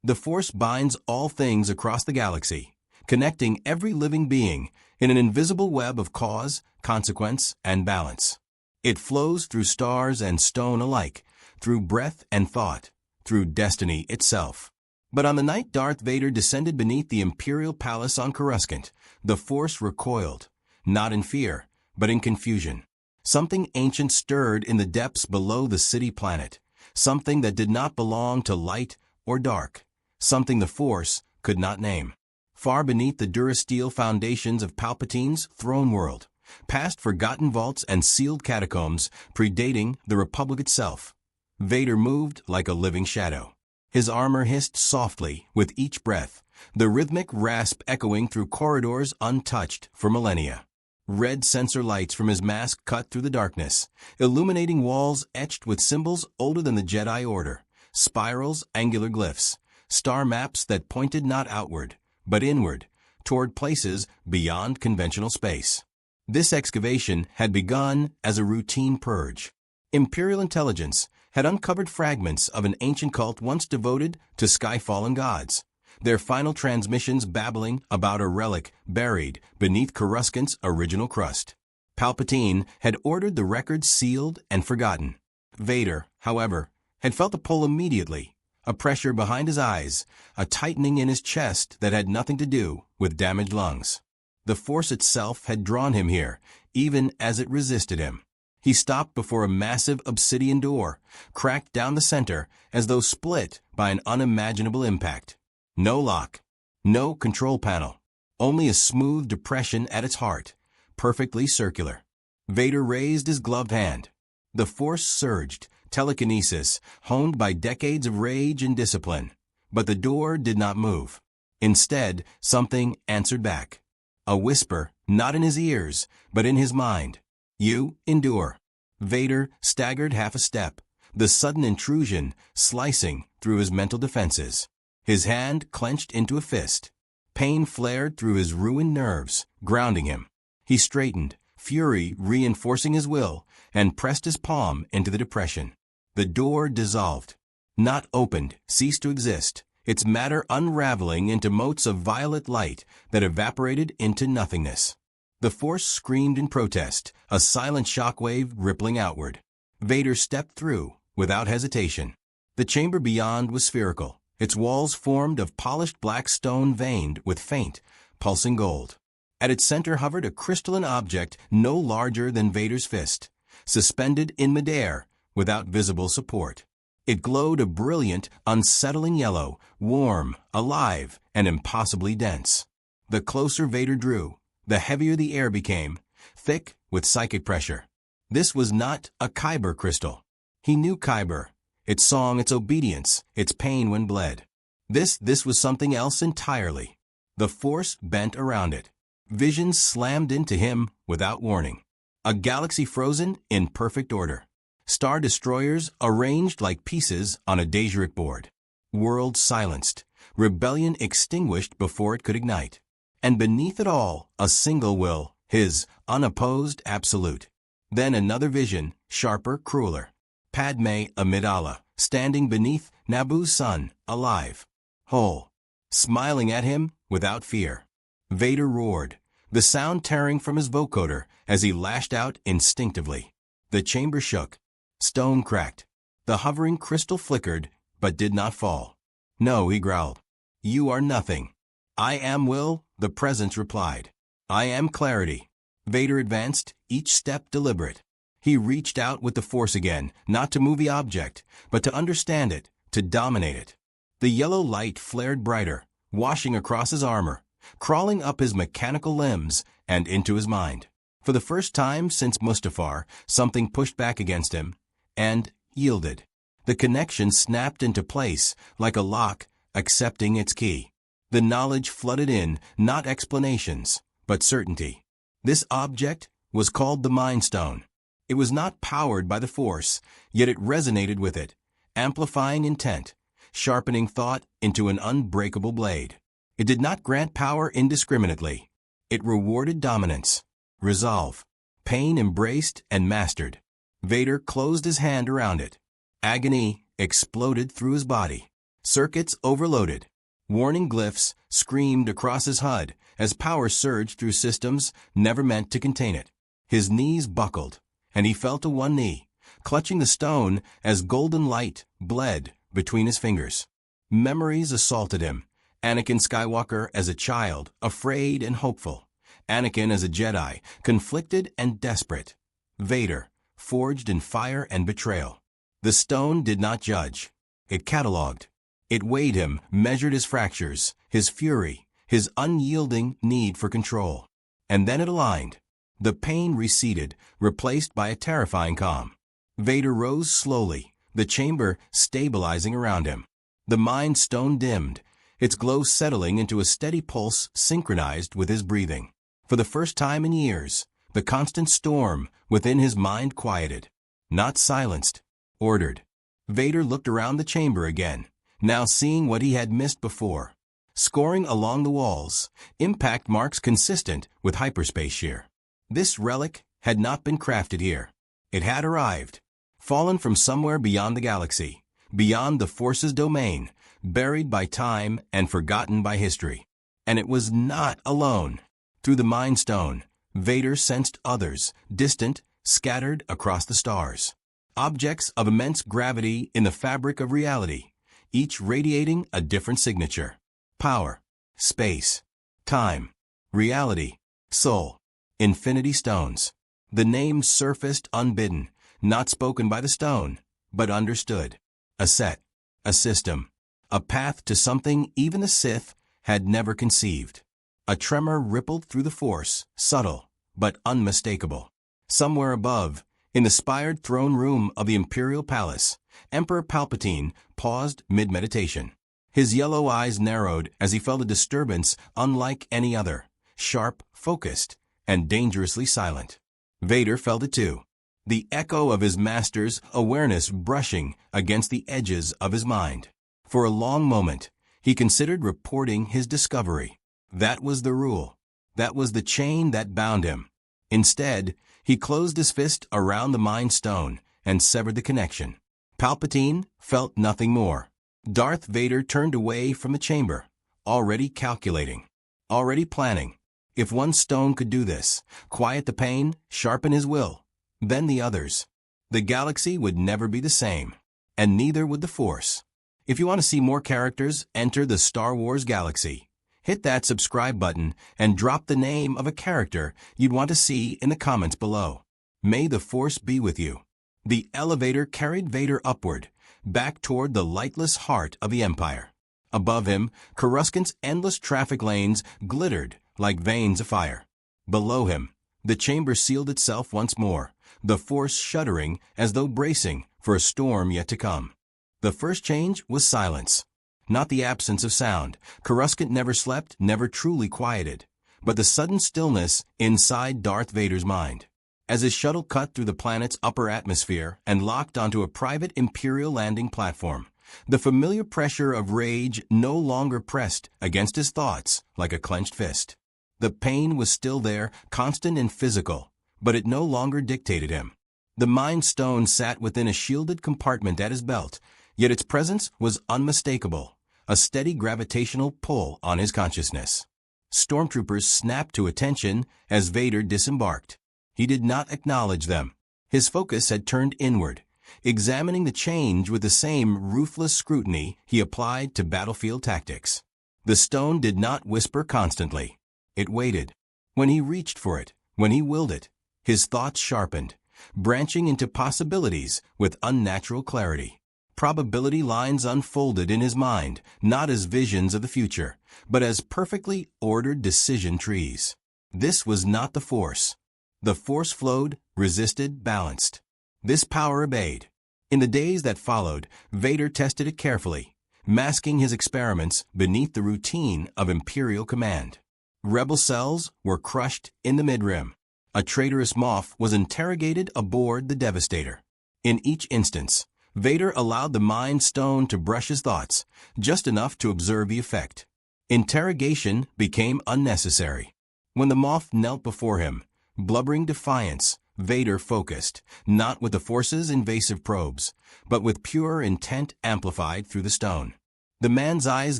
The Force binds all things across the galaxy, connecting every living being in an invisible web of cause, consequence, and balance. It flows through stars and stone alike, through breath and thought, through destiny itself. But on the night Darth Vader descended beneath the Imperial Palace on Coruscant, the Force recoiled, not in fear, but in confusion. Something ancient stirred in the depths below the city planet, something that did not belong to light or dark, something the Force could not name. Far beneath the durasteel foundations of Palpatine's throne world, past forgotten vaults and sealed catacombs predating the Republic itself, Vader moved like a living shadow. His armor hissed softly with each breath, the rhythmic rasp echoing through corridors untouched for millennia. Red sensor lights from his mask cut through the darkness, illuminating walls etched with symbols older than the Jedi Order, spirals, angular glyphs, star maps that pointed not outward, but inward, toward places beyond conventional space. This excavation had begun as a routine purge. Imperial intelligence had uncovered fragments of an ancient cult once devoted to sky-fallen gods, their final transmissions babbling about a relic buried beneath Coruscant's original crust. Palpatine had ordered the records sealed and forgotten. Vader, however, had felt a pull immediately, a pressure behind his eyes, a tightening in his chest that had nothing to do with damaged lungs. The Force itself had drawn him here, even as it resisted him. He stopped before a massive obsidian door, cracked down the center as though split by an unimaginable impact. No lock, no control panel, only a smooth depression at its heart, perfectly circular. Vader raised his gloved hand. The Force surged, telekinesis honed by decades of rage and discipline. But the door did not move. Instead, something answered back. A whisper, not in his ears, but in his mind. You endure. Vader staggered half a step, the sudden intrusion slicing through his mental defenses. His hand clenched into a fist. Pain flared through his ruined nerves, grounding him. He straightened, fury reinforcing his will, and pressed his palm into the depression. The door dissolved. Not opened, ceased to exist, its matter unraveling into motes of violet light that evaporated into nothingness. The Force screamed in protest, a silent shockwave rippling outward. Vader stepped through, without hesitation. The chamber beyond was spherical, its walls formed of polished black stone veined with faint, pulsing gold. At its center hovered a crystalline object no larger than Vader's fist, suspended in midair, without visible support. It glowed a brilliant, unsettling yellow, warm, alive, and impossibly dense. The closer Vader drew, the heavier the air became, thick with psychic pressure. This was not a Kyber crystal. He knew Kyber, its song, its obedience, its pain when bled. This was something else entirely. The Force bent around it. Visions slammed into him without warning. A galaxy frozen in perfect order. Star destroyers arranged like pieces on a Daedric board. Worlds silenced. Rebellion extinguished before it could ignite. And beneath it all, a single will, his unopposed absolute. Then another vision, sharper, crueler. Padme Amidala, standing beneath Naboo's sun, alive, whole, smiling at him without fear. Vader roared, the sound tearing from his vocoder as he lashed out instinctively. The chamber shook. Stone cracked. The hovering crystal flickered, but did not fall. No, he growled. You are nothing. I am will, the presence replied. I am clarity. Vader advanced, each step deliberate. He reached out with the Force again, not to move the object, but to understand it, to dominate it. The yellow light flared brighter, washing across his armor, crawling up his mechanical limbs and into his mind. For the first time since Mustafar, something pushed back against him and yielded. The connection snapped into place like a lock accepting its key. The knowledge flooded in, not explanations, but certainty. This object was called the Mind Stone. It was not powered by the Force, yet it resonated with it, amplifying intent, sharpening thought into an unbreakable blade. It did not grant power indiscriminately. It rewarded dominance, resolve, pain embraced and mastered. Vader closed his hand around it. Agony exploded through his body. Circuits overloaded. Warning glyphs screamed across his HUD as power surged through systems never meant to contain it. His knees buckled, and he fell to one knee, clutching the stone as golden light bled between his fingers. Memories assaulted him. Anakin Skywalker as a child, afraid and hopeful. Anakin as a Jedi, conflicted and desperate. Vader, forged in fire and betrayal. The stone did not judge. It catalogued. It weighed him, measured his fractures, his fury, his unyielding need for control. And then it aligned. The pain receded, replaced by a terrifying calm. Vader rose slowly, the chamber stabilizing around him. The Mind Stone dimmed, its glow settling into a steady pulse synchronized with his breathing. For the first time in years, the constant storm within his mind quieted. Not silenced, ordered. Vader looked around the chamber again, now seeing what he had missed before. Scoring along the walls, impact marks consistent with hyperspace shear. This relic had not been crafted here. It had arrived, fallen from somewhere beyond the galaxy, beyond the Force's domain, buried by time and forgotten by history. And it was not alone. Through the Mind Stone, Vader sensed others, distant, scattered across the stars. Objects of immense gravity in the fabric of reality, each radiating a different signature. Power, space, time, reality, soul, infinity stones. The names surfaced unbidden, not spoken by the stone, but understood. A set, a system, a path to something even the Sith had never conceived. A tremor rippled through the Force, subtle, but unmistakable. Somewhere above, in the spired throne room of the Imperial Palace, Emperor Palpatine paused mid-meditation. His yellow eyes narrowed as he felt a disturbance unlike any other, sharp, focused, and dangerously silent. Vader felt it too, the echo of his master's awareness brushing against the edges of his mind. For a long moment, he considered reporting his discovery. That was the rule. That was the chain that bound him. Instead, he closed his fist around the Mind Stone and severed the connection. Palpatine felt nothing more. Darth Vader turned away from the chamber, already calculating, already planning. If one stone could do this, quiet the pain, sharpen his will, then the others. The galaxy would never be the same, and neither would the Force. If you want to see more characters enter the Star Wars galaxy, hit that subscribe button and drop the name of a character you'd want to see in the comments below. May the Force be with you. The elevator carried Vader upward, back toward the lightless heart of the Empire. Above him, Coruscant's endless traffic lanes glittered like veins of fire. Below him, the chamber sealed itself once more, the Force shuddering as though bracing for a storm yet to come. The first change was silence. Not the absence of sound. Coruscant never slept, never truly quieted, but the sudden stillness inside Darth Vader's mind. As his shuttle cut through the planet's upper atmosphere and locked onto a private Imperial landing platform, the familiar pressure of rage no longer pressed against his thoughts like a clenched fist. The pain was still there, constant and physical, but it no longer dictated him. The Mind Stone sat within a shielded compartment at his belt, yet its presence was unmistakable, a steady gravitational pull on his consciousness. Stormtroopers snapped to attention as Vader disembarked. He did not acknowledge them. His focus had turned inward, examining the change with the same ruthless scrutiny he applied to battlefield tactics. The stone did not whisper constantly. It waited. When he reached for it, when he willed it, his thoughts sharpened, branching into possibilities with unnatural clarity. Probability lines unfolded in his mind, not as visions of the future, but as perfectly ordered decision trees. This was not the Force. The Force flowed, resisted, balanced. This power obeyed. In the days that followed, Vader tested it carefully, masking his experiments beneath the routine of Imperial command. Rebel cells were crushed in the midrim. A traitorous Moff was interrogated aboard the Devastator. In each instance, Vader allowed the Mind Stone to brush his thoughts, just enough to observe the effect. Interrogation became unnecessary. When the Moff knelt before him, blubbering defiance, Vader focused, not with the Force's invasive probes, but with pure intent amplified through the stone. The man's eyes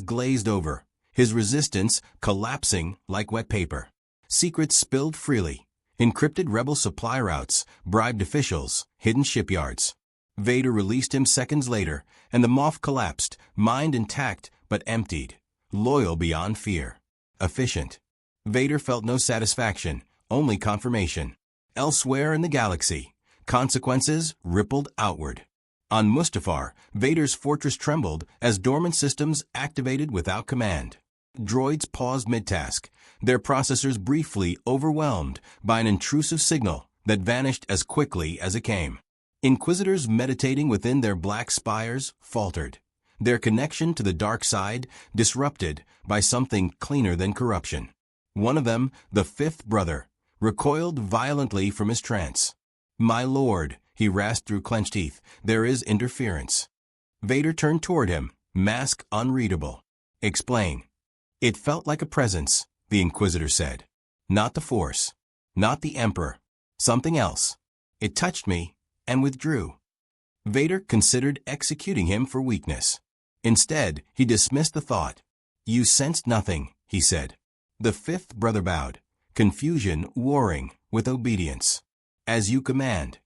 glazed over, his resistance collapsing like wet paper. Secrets spilled freely. Encrypted rebel supply routes, bribed officials, hidden shipyards. Vader released him seconds later, and the Moff collapsed, mind intact but emptied. Loyal beyond fear. Efficient. Vader felt no satisfaction, only confirmation. Elsewhere in the galaxy, consequences rippled outward. On Mustafar, Vader's fortress trembled as dormant systems activated without command. Droids paused mid-task, their processors briefly overwhelmed by an intrusive signal that vanished as quickly as it came. Inquisitors meditating within their black spires faltered, their connection to the dark side disrupted by something cleaner than corruption. One of them, the fifth brother, recoiled violently from his trance. "My lord," he rasped through clenched teeth, "there is interference." Vader turned toward him, mask unreadable. "Explain." "It felt like a presence," the Inquisitor said. "Not the Force. Not the Emperor. Something else. It touched me and withdrew." Vader considered executing him for weakness. Instead, he dismissed the thought. "You sensed nothing," he said. The fifth brother bowed, confusion warring with obedience. "As you command."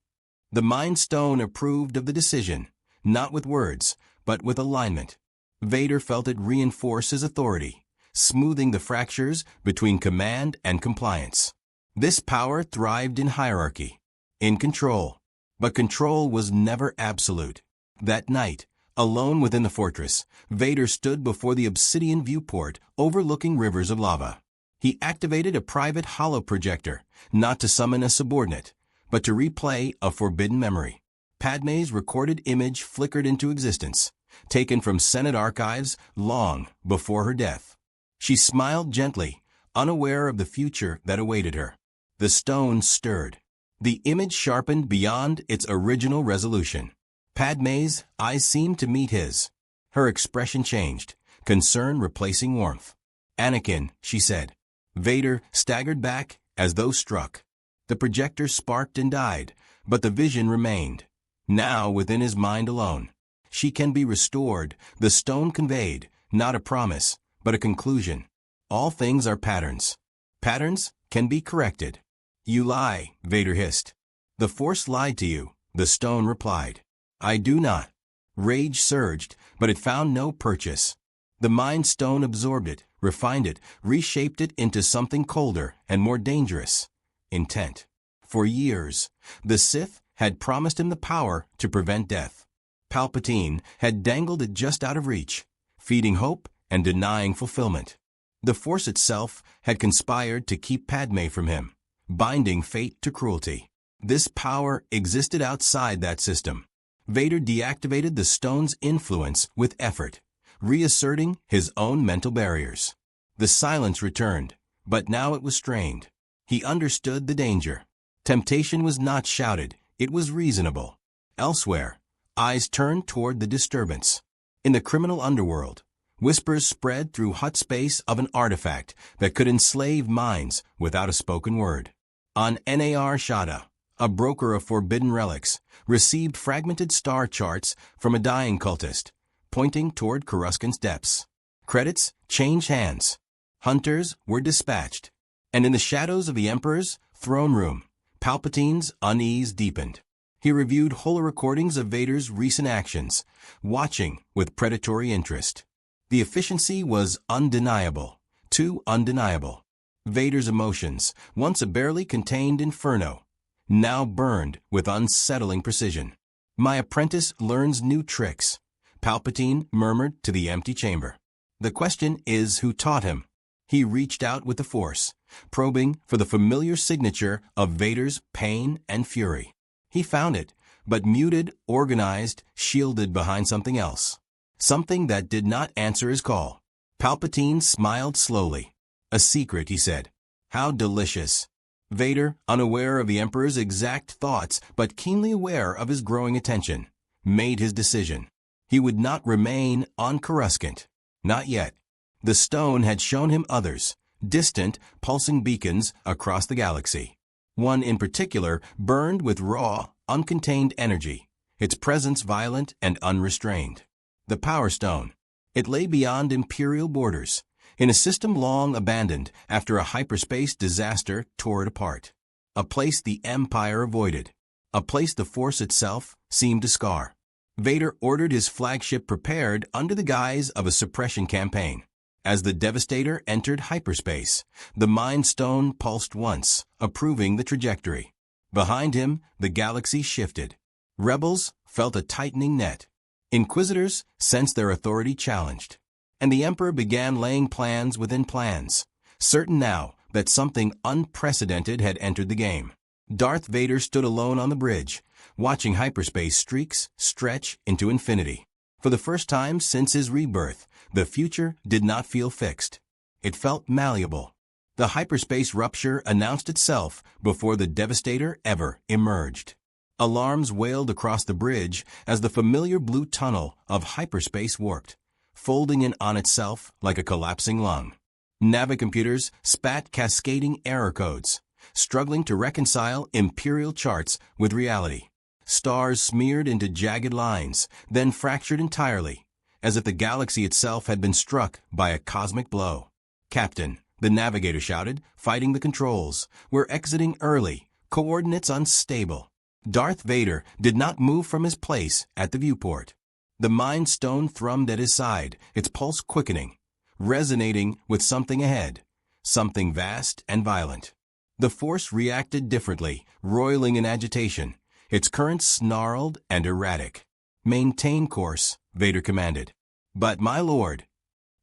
The Mind Stone approved of the decision, not with words, but with alignment. Vader felt it reinforce his authority, smoothing the fractures between command and compliance. This power thrived in hierarchy, in control. But control was never absolute. That night, alone within the fortress, Vader stood before the obsidian viewport overlooking rivers of lava. He activated a private holoprojector, not to summon a subordinate, but to replay a forbidden memory. Padmé's recorded image flickered into existence, taken from Senate archives long before her death. She smiled gently, unaware of the future that awaited her. The stone stirred. The image sharpened beyond its original resolution. Padmé's eyes seemed to meet his. Her expression changed, concern replacing warmth. "Anakin," she said. Vader staggered back as though struck. The projector sparked and died, but the vision remained. Now within his mind alone. "She can be restored," the stone conveyed, not a promise, but a conclusion. "All things are patterns. Patterns can be corrected." "You lie," Vader hissed. "The Force lied to you," the stone replied. "I do not." Rage surged, but it found no purchase. The Mind Stone absorbed it, refined it, reshaped it into something colder and more dangerous. Intent. For years, the Sith had promised him the power to prevent death. Palpatine had dangled it just out of reach, feeding hope and denying fulfillment. The Force itself had conspired to keep Padmé from him, binding fate to cruelty. This power existed outside that system. Vader deactivated the stone's influence with effort, reasserting his own mental barriers. The silence returned, but now it was strained. He understood the danger. Temptation was not shouted, it was reasonable. Elsewhere, eyes turned toward the disturbance. In the criminal underworld, whispers spread through hut space of an artifact that could enslave minds without a spoken word. On Nar Shaddaa, a broker of forbidden relics, received fragmented star charts from a dying cultist, pointing toward Coruscant's depths. Credits changed hands. Hunters were dispatched. And in the shadows of the Emperor's throne room, Palpatine's unease deepened. He reviewed holo-recordings of Vader's recent actions, watching with predatory interest. The efficiency was undeniable, too undeniable. Vader's emotions, once a barely contained inferno, now burned with unsettling precision. "My apprentice learns new tricks," Palpatine murmured to the empty chamber. "The question is who taught him." He reached out with the Force, probing for the familiar signature of Vader's pain and fury. He found it, but muted, organized, shielded behind something else. Something that did not answer his call. Palpatine smiled slowly. "A secret," he said. "How delicious." Vader, unaware of the Emperor's exact thoughts, but keenly aware of his growing attention, made his decision. He would not remain on Coruscant. Not yet. The stone had shown him others, distant, pulsing beacons across the galaxy. One in particular burned with raw, uncontained energy, its presence violent and unrestrained. The Power Stone. It lay beyond Imperial borders, in a system long abandoned after a hyperspace disaster tore it apart. A place the Empire avoided. A place the Force itself seemed to scar. Vader ordered his flagship prepared under the guise of a suppression campaign. As the Devastator entered hyperspace, the Mind Stone pulsed once, approving the trajectory. Behind him, the galaxy shifted. Rebels felt a tightening net. Inquisitors sensed their authority challenged. And the Emperor began laying plans within plans, certain now that something unprecedented had entered the game. Darth Vader stood alone on the bridge, watching hyperspace streaks stretch into infinity. For the first time since his rebirth, the future did not feel fixed. It felt malleable. The hyperspace rupture announced itself before the Devastator ever emerged. Alarms wailed across the bridge as the familiar blue tunnel of hyperspace warped, folding in on itself like a collapsing lung. Navicomputers spat cascading error codes, struggling to reconcile Imperial charts with reality. Stars smeared into jagged lines, then fractured entirely, as if the galaxy itself had been struck by a cosmic blow. "Captain," the navigator shouted, fighting the controls. "We're exiting early. Coordinates unstable." Darth Vader did not move from his place at the viewport. The Mind Stone thrummed at his side, its pulse quickening, resonating with something ahead, something vast and violent. The Force reacted differently, roiling in agitation, its currents snarled and erratic. "Maintain course," Vader commanded. "But, my lord."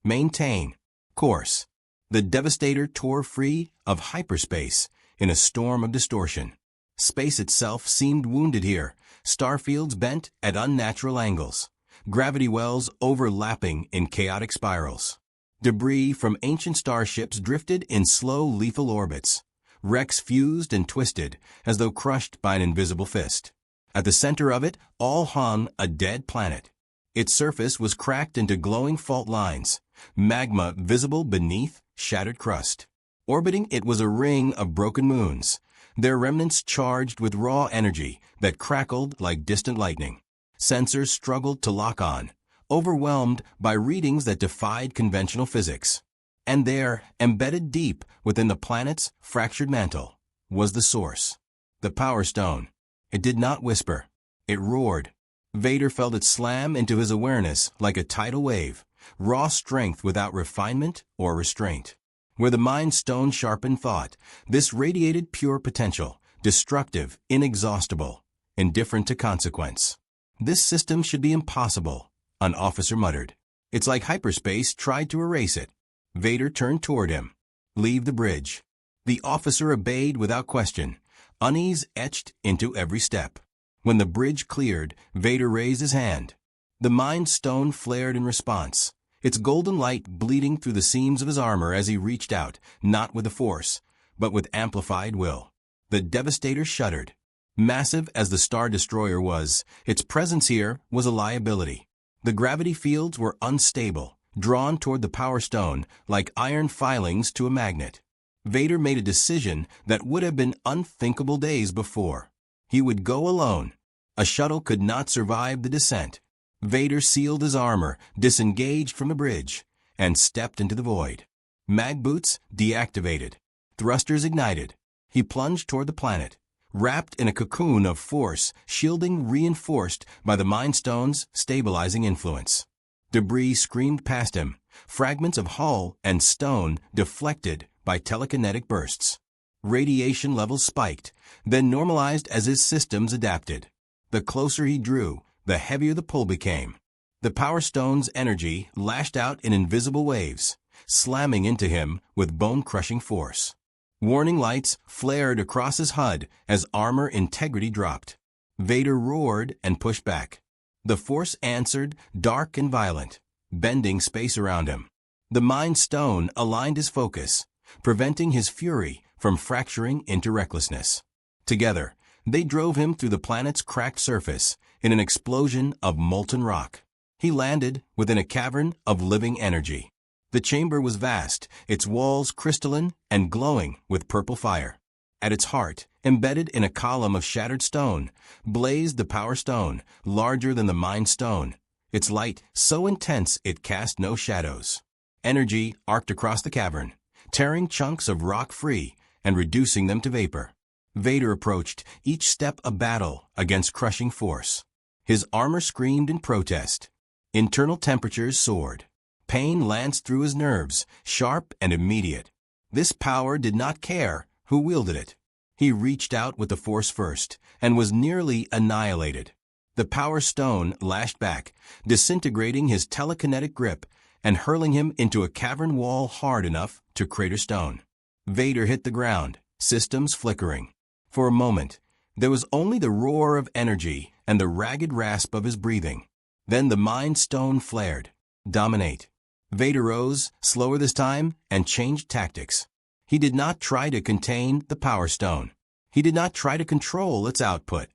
"Maintain course." The Devastator tore free of hyperspace in a storm of distortion. Space itself seemed wounded here, starfields bent at unnatural angles, gravity wells overlapping in chaotic spirals. Debris from ancient starships drifted in slow lethal orbits. Wrecks fused and twisted as though crushed by an invisible fist. At the center of it all hung a dead planet. Its surface was cracked into glowing fault lines, magma visible beneath shattered crust. Orbiting it was a ring of broken moons, their remnants charged with raw energy that crackled like distant lightning. Sensors struggled to lock on, overwhelmed by readings that defied conventional physics. And there, embedded deep within the planet's fractured mantle, was the source. The Power Stone. It did not whisper. It roared. Vader felt it slam into his awareness like a tidal wave, raw strength without refinement or restraint. Where the Mind Stone sharpened thought, this radiated pure potential, destructive, inexhaustible, indifferent to consequence. "This system should be impossible," an officer muttered. "It's like hyperspace tried to erase it." Vader turned toward him. "Leave the bridge." The officer obeyed without question, unease etched into every step. When the bridge cleared, Vader raised his hand. The Mind Stone flared in response, its golden light bleeding through the seams of his armor as he reached out, not with the Force, but with amplified will. The Devastator shuddered. Massive as the Star Destroyer was, its presence here was a liability. The gravity fields were unstable, drawn toward the Power Stone like iron filings to a magnet. Vader made a decision that would have been unthinkable days before. He would go alone. A shuttle could not survive the descent. Vader sealed his armor, disengaged from the bridge, and stepped into the void. Mag boots deactivated. Thrusters ignited. He plunged toward the planet, wrapped in a cocoon of force, shielding reinforced by the Mind Stone's stabilizing influence. Debris screamed past him, fragments of hull and stone deflected by telekinetic bursts. Radiation levels spiked, then normalized as his systems adapted. The closer he drew, the heavier the pull became. The Power Stone's energy lashed out in invisible waves, slamming into him with bone-crushing force. Warning lights flared across his HUD as armor integrity dropped. Vader roared and pushed back. The Force answered, dark and violent, bending space around him. The Mind Stone aligned his focus, preventing his fury from fracturing into recklessness. Together, they drove him through the planet's cracked surface in an explosion of molten rock. He landed within a cavern of living energy. The chamber was vast, its walls crystalline and glowing with purple fire. At its heart, embedded in a column of shattered stone, blazed the Power Stone, larger than the Mind Stone, its light so intense it cast no shadows. Energy arced across the cavern, tearing chunks of rock free and reducing them to vapor. Vader approached, each step a battle against crushing force. His armor screamed in protest. Internal temperatures soared. Pain lanced through his nerves, sharp and immediate. This power did not care who wielded it. He reached out with the force first and was nearly annihilated. The Power Stone lashed back, disintegrating his telekinetic grip and hurling him into a cavern wall hard enough to crater stone. Vader hit the ground, systems flickering. For a moment, there was only the roar of energy and the ragged rasp of his breathing. Then the Mind Stone flared. Dominate. Vader rose, slower this time, and changed tactics. He did not try to contain the Power Stone. He did not try to control its output.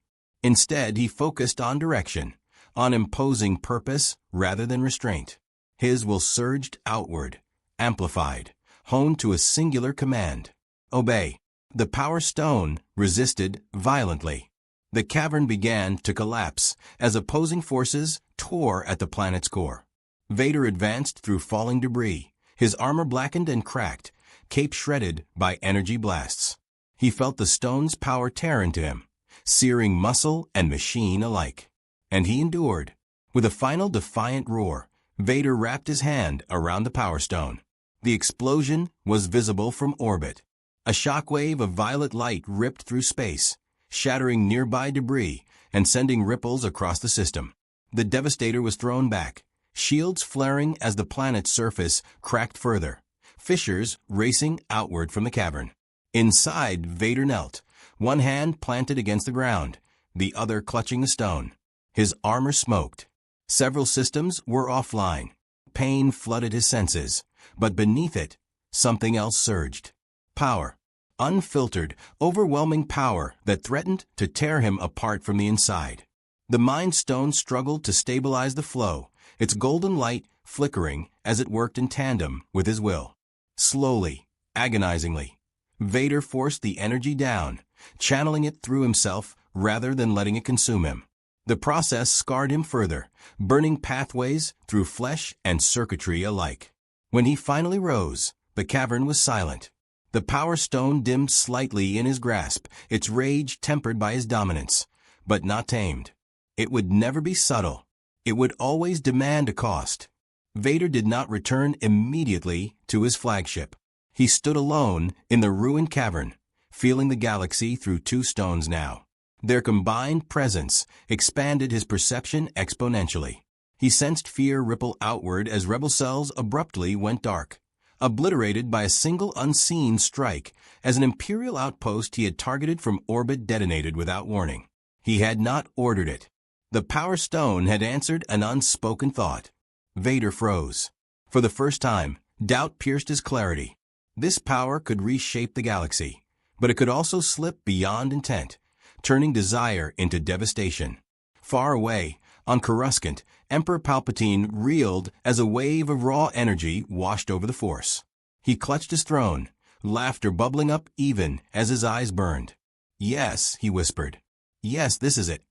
Instead, he focused on direction, on imposing purpose rather than restraint. His will surged outward, amplified, honed to a singular command. Obey. The Power Stone resisted violently. The cavern began to collapse as opposing forces tore at the planet's core. Vader advanced through falling debris, his armor blackened and cracked, cape shredded by energy blasts. He felt the stone's power tear into him, searing muscle and machine alike. And he endured. With a final defiant roar, Vader wrapped his hand around the Power Stone. The explosion was visible from orbit. A shockwave of violet light ripped through space, shattering nearby debris and sending ripples across the system. The Devastator was thrown back, shields flaring as the planet's surface cracked further, fissures racing outward from the cavern. Inside, Vader knelt, one hand planted against the ground, the other clutching the stone. His armor smoked. Several systems were offline. Pain flooded his senses, but beneath it, something else surged. Power. Unfiltered, overwhelming power that threatened to tear him apart from the inside. The Mind Stone struggled to stabilize the flow, its golden light flickering as it worked in tandem with his will. Slowly, agonizingly, Vader forced the energy down, channeling it through himself rather than letting it consume him. The process scarred him further, burning pathways through flesh and circuitry alike. When he finally rose, the cavern was silent. The Power Stone dimmed slightly in his grasp, its rage tempered by his dominance, but not tamed. It would never be subtle. It would always demand a cost. Vader did not return immediately to his flagship. He stood alone in the ruined cavern, feeling the galaxy through two stones now. Their combined presence expanded his perception exponentially. He sensed fear ripple outward as rebel cells abruptly went dark, obliterated by a single unseen strike as an Imperial outpost he had targeted from orbit detonated without warning. He had not ordered it. The Power Stone had answered an unspoken thought. Vader froze. For the first time, doubt pierced his clarity. This power could reshape the galaxy, but it could also slip beyond intent, turning desire into devastation. Far away, on Coruscant, Emperor Palpatine reeled as a wave of raw energy washed over the Force. He clutched his throne, laughter bubbling up even as his eyes burned. "Yes," he whispered. "Yes, this is it."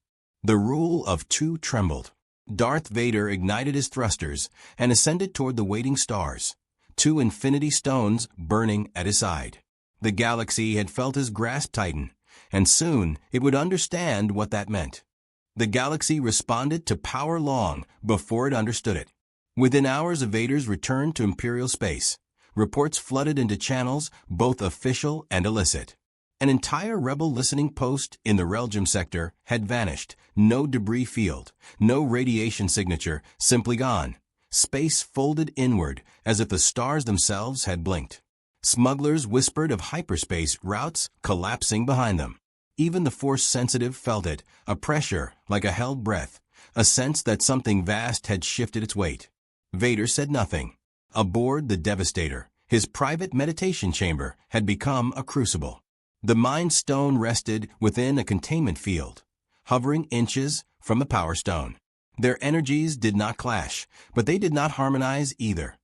The rule of two trembled. Darth Vader ignited his thrusters and ascended toward the waiting stars, two infinity stones burning at his side. The galaxy had felt his grasp tighten, and soon it would understand what that meant. The galaxy responded to power long before it understood it. Within hours of Vader's return to Imperial space, reports flooded into channels both official and illicit. An entire rebel listening post in the Reljum sector had vanished. No debris field, no radiation signature, simply gone. Space folded inward as if the stars themselves had blinked. Smugglers whispered of hyperspace routes collapsing behind them. Even the Force-sensitive felt it, a pressure like a held breath, a sense that something vast had shifted its weight. Vader said nothing. Aboard the Devastator, his private meditation chamber had become a crucible. The Mind Stone rested within a containment field, hovering inches from the Power Stone. Their energies did not clash, but they did not harmonize either.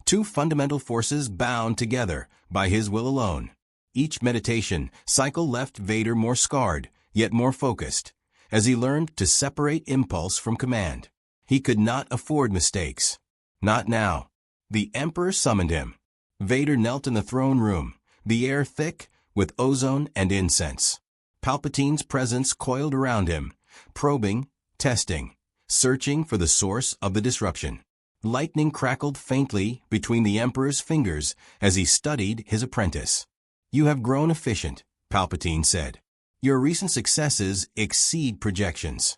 Two fundamental forces bound together by his will alone. Each meditation cycle left Vader more scarred, yet more focused, as he learned to separate impulse from command. He could not afford mistakes. Not now. The Emperor summoned him. Vader knelt in the throne room, the air thick with ozone and incense. Palpatine's presence coiled around him, probing, testing, searching for the source of the disruption. Lightning crackled faintly between the Emperor's fingers as he studied his apprentice. "You have grown efficient," Palpatine said. "Your recent successes exceed projections."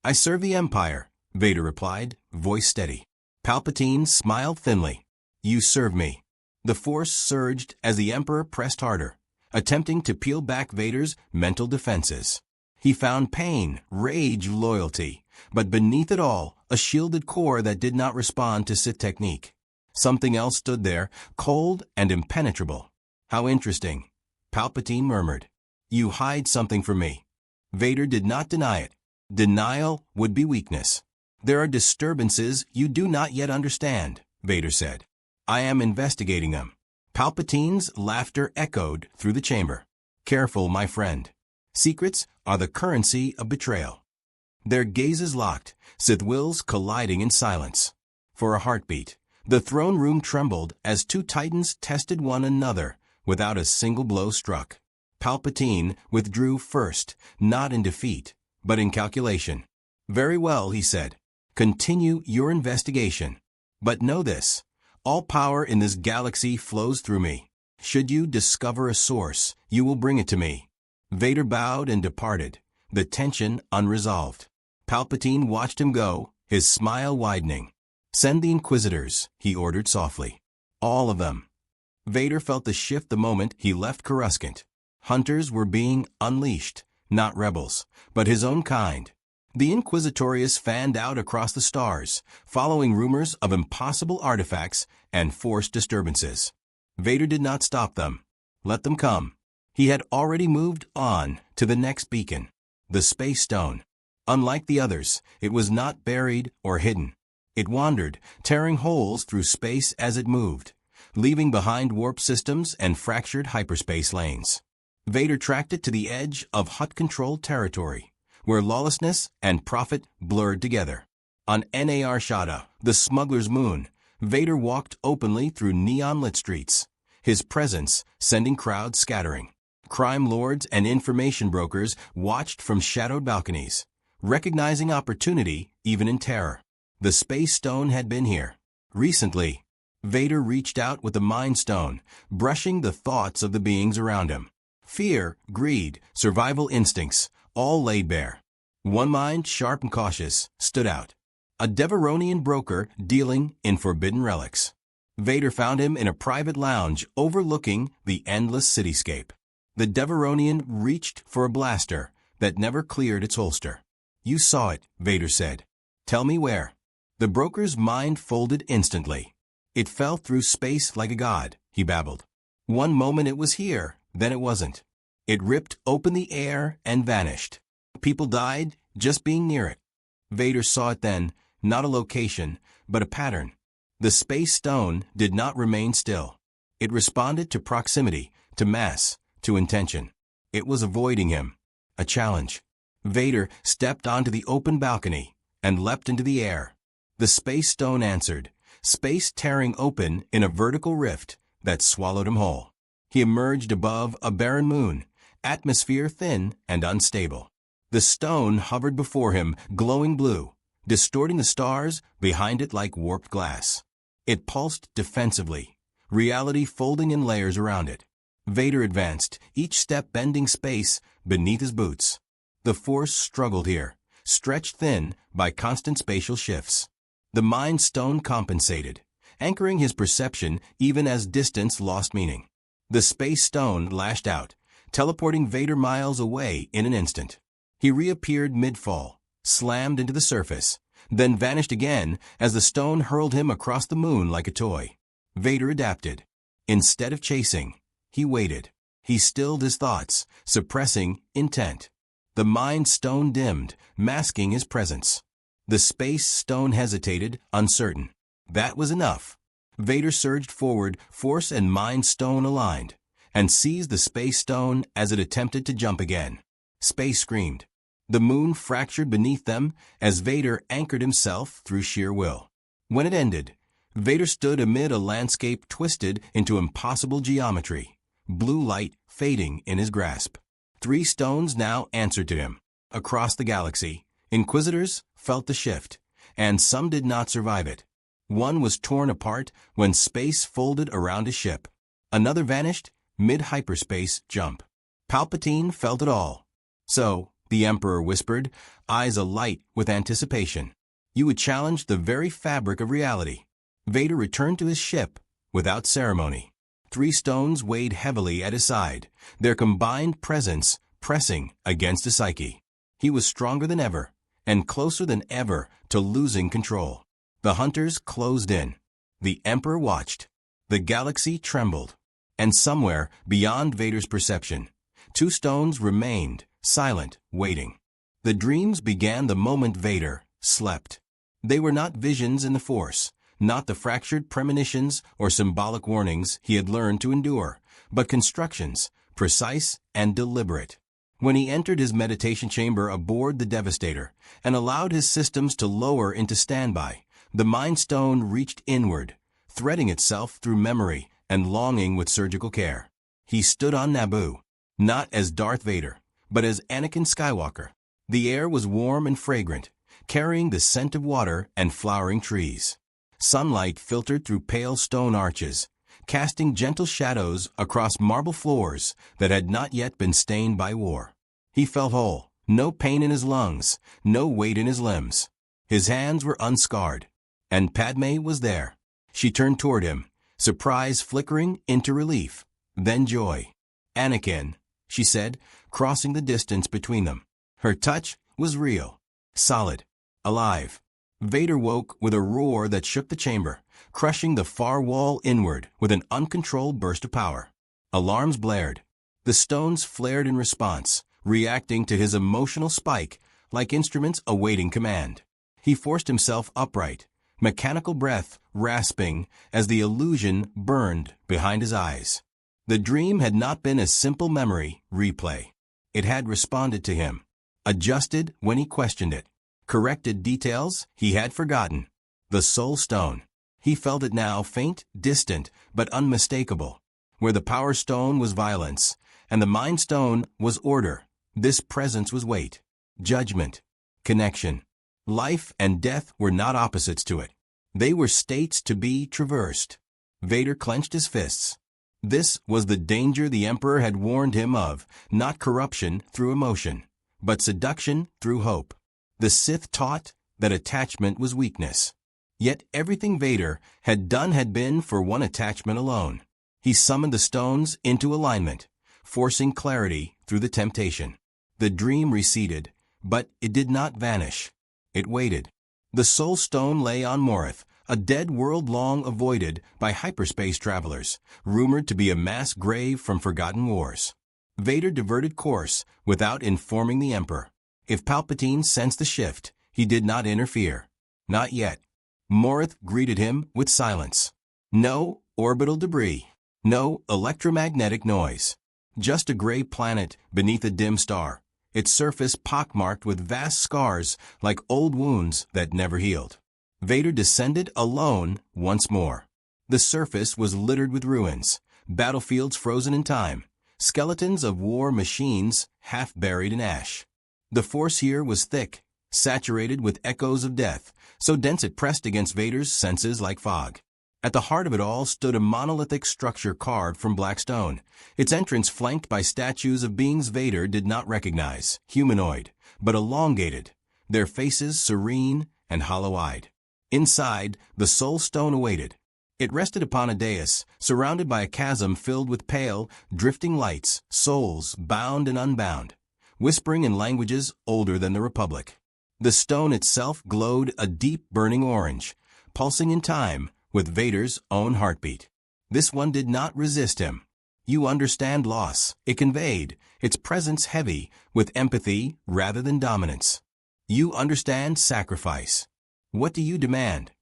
"I serve the Empire," Vader replied, voice steady. Palpatine smiled thinly. "You serve me." The Force surged as the Emperor pressed harder, attempting to peel back Vader's mental defenses. He found pain, rage, loyalty, but beneath it all, a shielded core that did not respond to Sith technique. Something else stood there, cold and impenetrable. "How interesting," Palpatine murmured. "You hide something from me." Vader did not deny it. Denial would be weakness. "There are disturbances you do not yet understand," Vader said. "I am investigating them." Palpatine's laughter echoed through the chamber. "Careful, my friend. Secrets are the currency of betrayal." Their gazes locked, Sith wills colliding in silence. For a heartbeat, the throne room trembled as two titans tested one another without a single blow struck. Palpatine withdrew first, not in defeat, but in calculation. "Very well," he said. "Continue your investigation. But know this. All power in this galaxy flows through me. Should you discover a source, you will bring it to me." Vader bowed and departed, the tension unresolved. Palpatine watched him go, his smile widening. "Send the Inquisitors," he ordered softly. "All of them." Vader felt the shift the moment he left Coruscant. Hunters were being unleashed, not rebels, but his own kind. The Inquisitorius fanned out across the stars, following rumors of impossible artifacts and forced disturbances. Vader did not stop them. Let them come. He had already moved on to the next beacon, the Space Stone. Unlike the others, it was not buried or hidden. It wandered, tearing holes through space as it moved, leaving behind warp systems and fractured hyperspace lanes. Vader tracked it to the edge of Hutt-controlled territory, where lawlessness and profit blurred together. On Nar Shaddaa, the smuggler's moon, Vader walked openly through neon-lit streets, his presence sending crowds scattering. Crime lords and information brokers watched from shadowed balconies, recognizing opportunity even in terror. The Space Stone had been here. Recently, Vader reached out with the Mind Stone, brushing the thoughts of the beings around him. Fear, greed, survival instincts, all laid bare. One mind, sharp and cautious, stood out. A Devaronian broker dealing in forbidden relics. Vader found him in a private lounge overlooking the endless cityscape. The Devaronian reached for a blaster that never cleared its holster. "You saw it," Vader said. "Tell me where." The broker's mind folded instantly. "It fell through space like a god," he babbled. "One moment it was here, then it wasn't. It ripped open the air and vanished. People died just being near it." Vader saw it then, not a location, but a pattern. The Space Stone did not remain still. It responded to proximity, to mass, to intention. It was avoiding him. A challenge. Vader stepped onto the open balcony and leapt into the air. The Space Stone answered, space tearing open in a vertical rift that swallowed him whole. He emerged above a barren moon, atmosphere thin and unstable. The stone hovered before him, glowing blue, distorting the stars behind it like warped glass. It pulsed defensively, reality folding in layers around it. Vader advanced, each step bending space beneath his boots. The Force struggled here, stretched thin by constant spatial shifts. The Mind Stone compensated, anchoring his perception even as distance lost meaning. The Space Stone lashed out, teleporting Vader miles away in an instant. He reappeared mid-fall, slammed into the surface, then vanished again as the stone hurled him across the moon like a toy. Vader adapted. Instead of chasing, he waited. He stilled his thoughts, suppressing intent. The Mind Stone dimmed, masking his presence. The Space Stone hesitated, uncertain. That was enough. Vader surged forward, Force and Mind Stone aligned, and seized the Space Stone as it attempted to jump again. Space screamed. The moon fractured beneath them as Vader anchored himself through sheer will. When it ended, Vader stood amid a landscape twisted into impossible geometry, blue light fading in his grasp. 3 stones now answered to him. Across the galaxy, Inquisitors felt the shift, and some did not survive it. One was torn apart when space folded around his ship. Another vanished mid-hyperspace jump. Palpatine felt it all. So, the Emperor whispered, eyes alight with anticipation. You would challenge the very fabric of reality. Vader returned to his ship without ceremony. 3 stones weighed heavily at his side, their combined presence pressing against his psyche. He was stronger than ever, and closer than ever to losing control. The hunters closed in. The Emperor watched. The galaxy trembled. And somewhere beyond Vader's perception, 2 stones remained, silent, waiting. The dreams began the moment Vader slept. They were not visions in the Force, not the fractured premonitions or symbolic warnings he had learned to endure, but constructions, precise and deliberate. When he entered his meditation chamber aboard the Devastator and allowed his systems to lower into standby, the Mind Stone reached inward, threading itself through memory and longing with surgical care. He stood on Naboo, not as Darth Vader, but as Anakin Skywalker. The air was warm and fragrant, carrying the scent of water and flowering trees. Sunlight filtered through pale stone arches, casting gentle shadows across marble floors that had not yet been stained by war. He felt whole, no pain in his lungs, no weight in his limbs. His hands were unscarred, and Padme was there. She turned toward him, surprise flickering into relief, then joy. Anakin, she said, crossing the distance between them. Her touch was real, solid, alive. Vader woke with a roar that shook the chamber, crushing the far wall inward with an uncontrolled burst of power. Alarms blared. The stones flared in response, reacting to his emotional spike like instruments awaiting command. He forced himself upright, mechanical breath rasping as the illusion burned behind his eyes. The dream had not been a simple memory replay. It had responded to him, adjusted when he questioned it, corrected details he had forgotten. The Soul Stone. He felt it now, faint, distant, but unmistakable. Where the Power Stone was violence, and the Mind Stone was order, this presence was weight, judgment, connection. Life and death were not opposites to it. They were states to be traversed. Vader clenched his fists. This was the danger the Emperor had warned him of, not corruption through emotion, but seduction through hope. The Sith taught that attachment was weakness. Yet everything Vader had done had been for one attachment alone. He summoned the stones into alignment, forcing clarity through the temptation. The dream receded, but it did not vanish. It waited. The Soul Stone lay on Morith, a dead world long avoided by hyperspace travelers, rumored to be a mass grave from forgotten wars. Vader diverted course without informing the Emperor. If Palpatine sensed the shift, he did not interfere. Not yet. Morith greeted him with silence. No orbital debris. No electromagnetic noise. Just a gray planet beneath a dim star, its surface pockmarked with vast scars like old wounds that never healed. Vader descended alone once more. The surface was littered with ruins, battlefields frozen in time, skeletons of war machines half buried in ash. The force here was thick, saturated with echoes of death, so dense it pressed against Vader's senses like fog. At the heart of it all stood a monolithic structure carved from black stone, its entrance flanked by statues of beings Vader did not recognize, humanoid, but elongated, their faces serene and hollow-eyed. Inside, the Soul Stone awaited. It rested upon a dais, surrounded by a chasm filled with pale, drifting lights, souls bound and unbound, whispering in languages older than the Republic. The stone itself glowed a deep burning orange, pulsing in time with Vader's own heartbeat. This one did not resist him. You understand loss, it conveyed, its presence heavy with empathy rather than dominance. You understand sacrifice. What do you demand?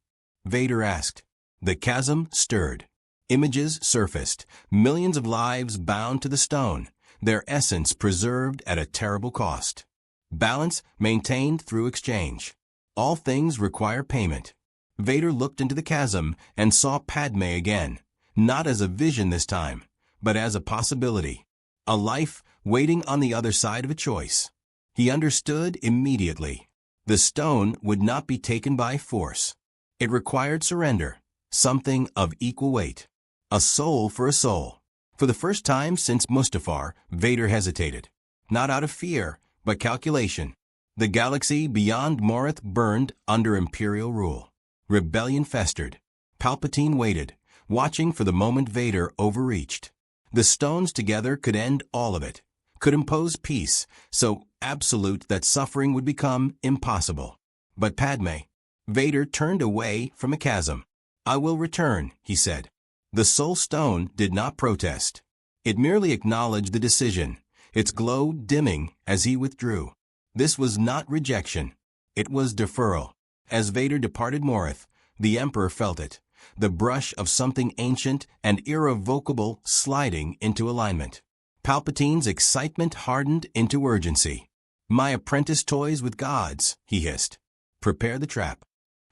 Vader asked. The chasm stirred. Images surfaced, millions of lives bound to the stone, their essence preserved at a terrible cost. Balance maintained through exchange. All things require payment. Vader looked into the chasm and saw Padme again, not as a vision this time, but as a possibility. A life waiting on the other side of a choice. He understood immediately. The stone would not be taken by force. It required surrender, something of equal weight. A soul for a soul. For the first time since Mustafar, Vader hesitated. Not out of fear, but calculation. The galaxy beyond Morith burned under Imperial rule. Rebellion festered. Palpatine waited, watching for the moment Vader overreached. The stones together could end all of it, could impose peace, so absolute that suffering would become impossible. But Padme, Vader turned away from a chasm. "I will return," he said. The Soul Stone did not protest. It merely acknowledged the decision, its glow dimming as he withdrew. This was not rejection. It was deferral. As Vader departed Morith, the Emperor felt it, the brush of something ancient and irrevocable sliding into alignment. Palpatine's excitement hardened into urgency. "My apprentice toys with gods," he hissed. "Prepare the trap."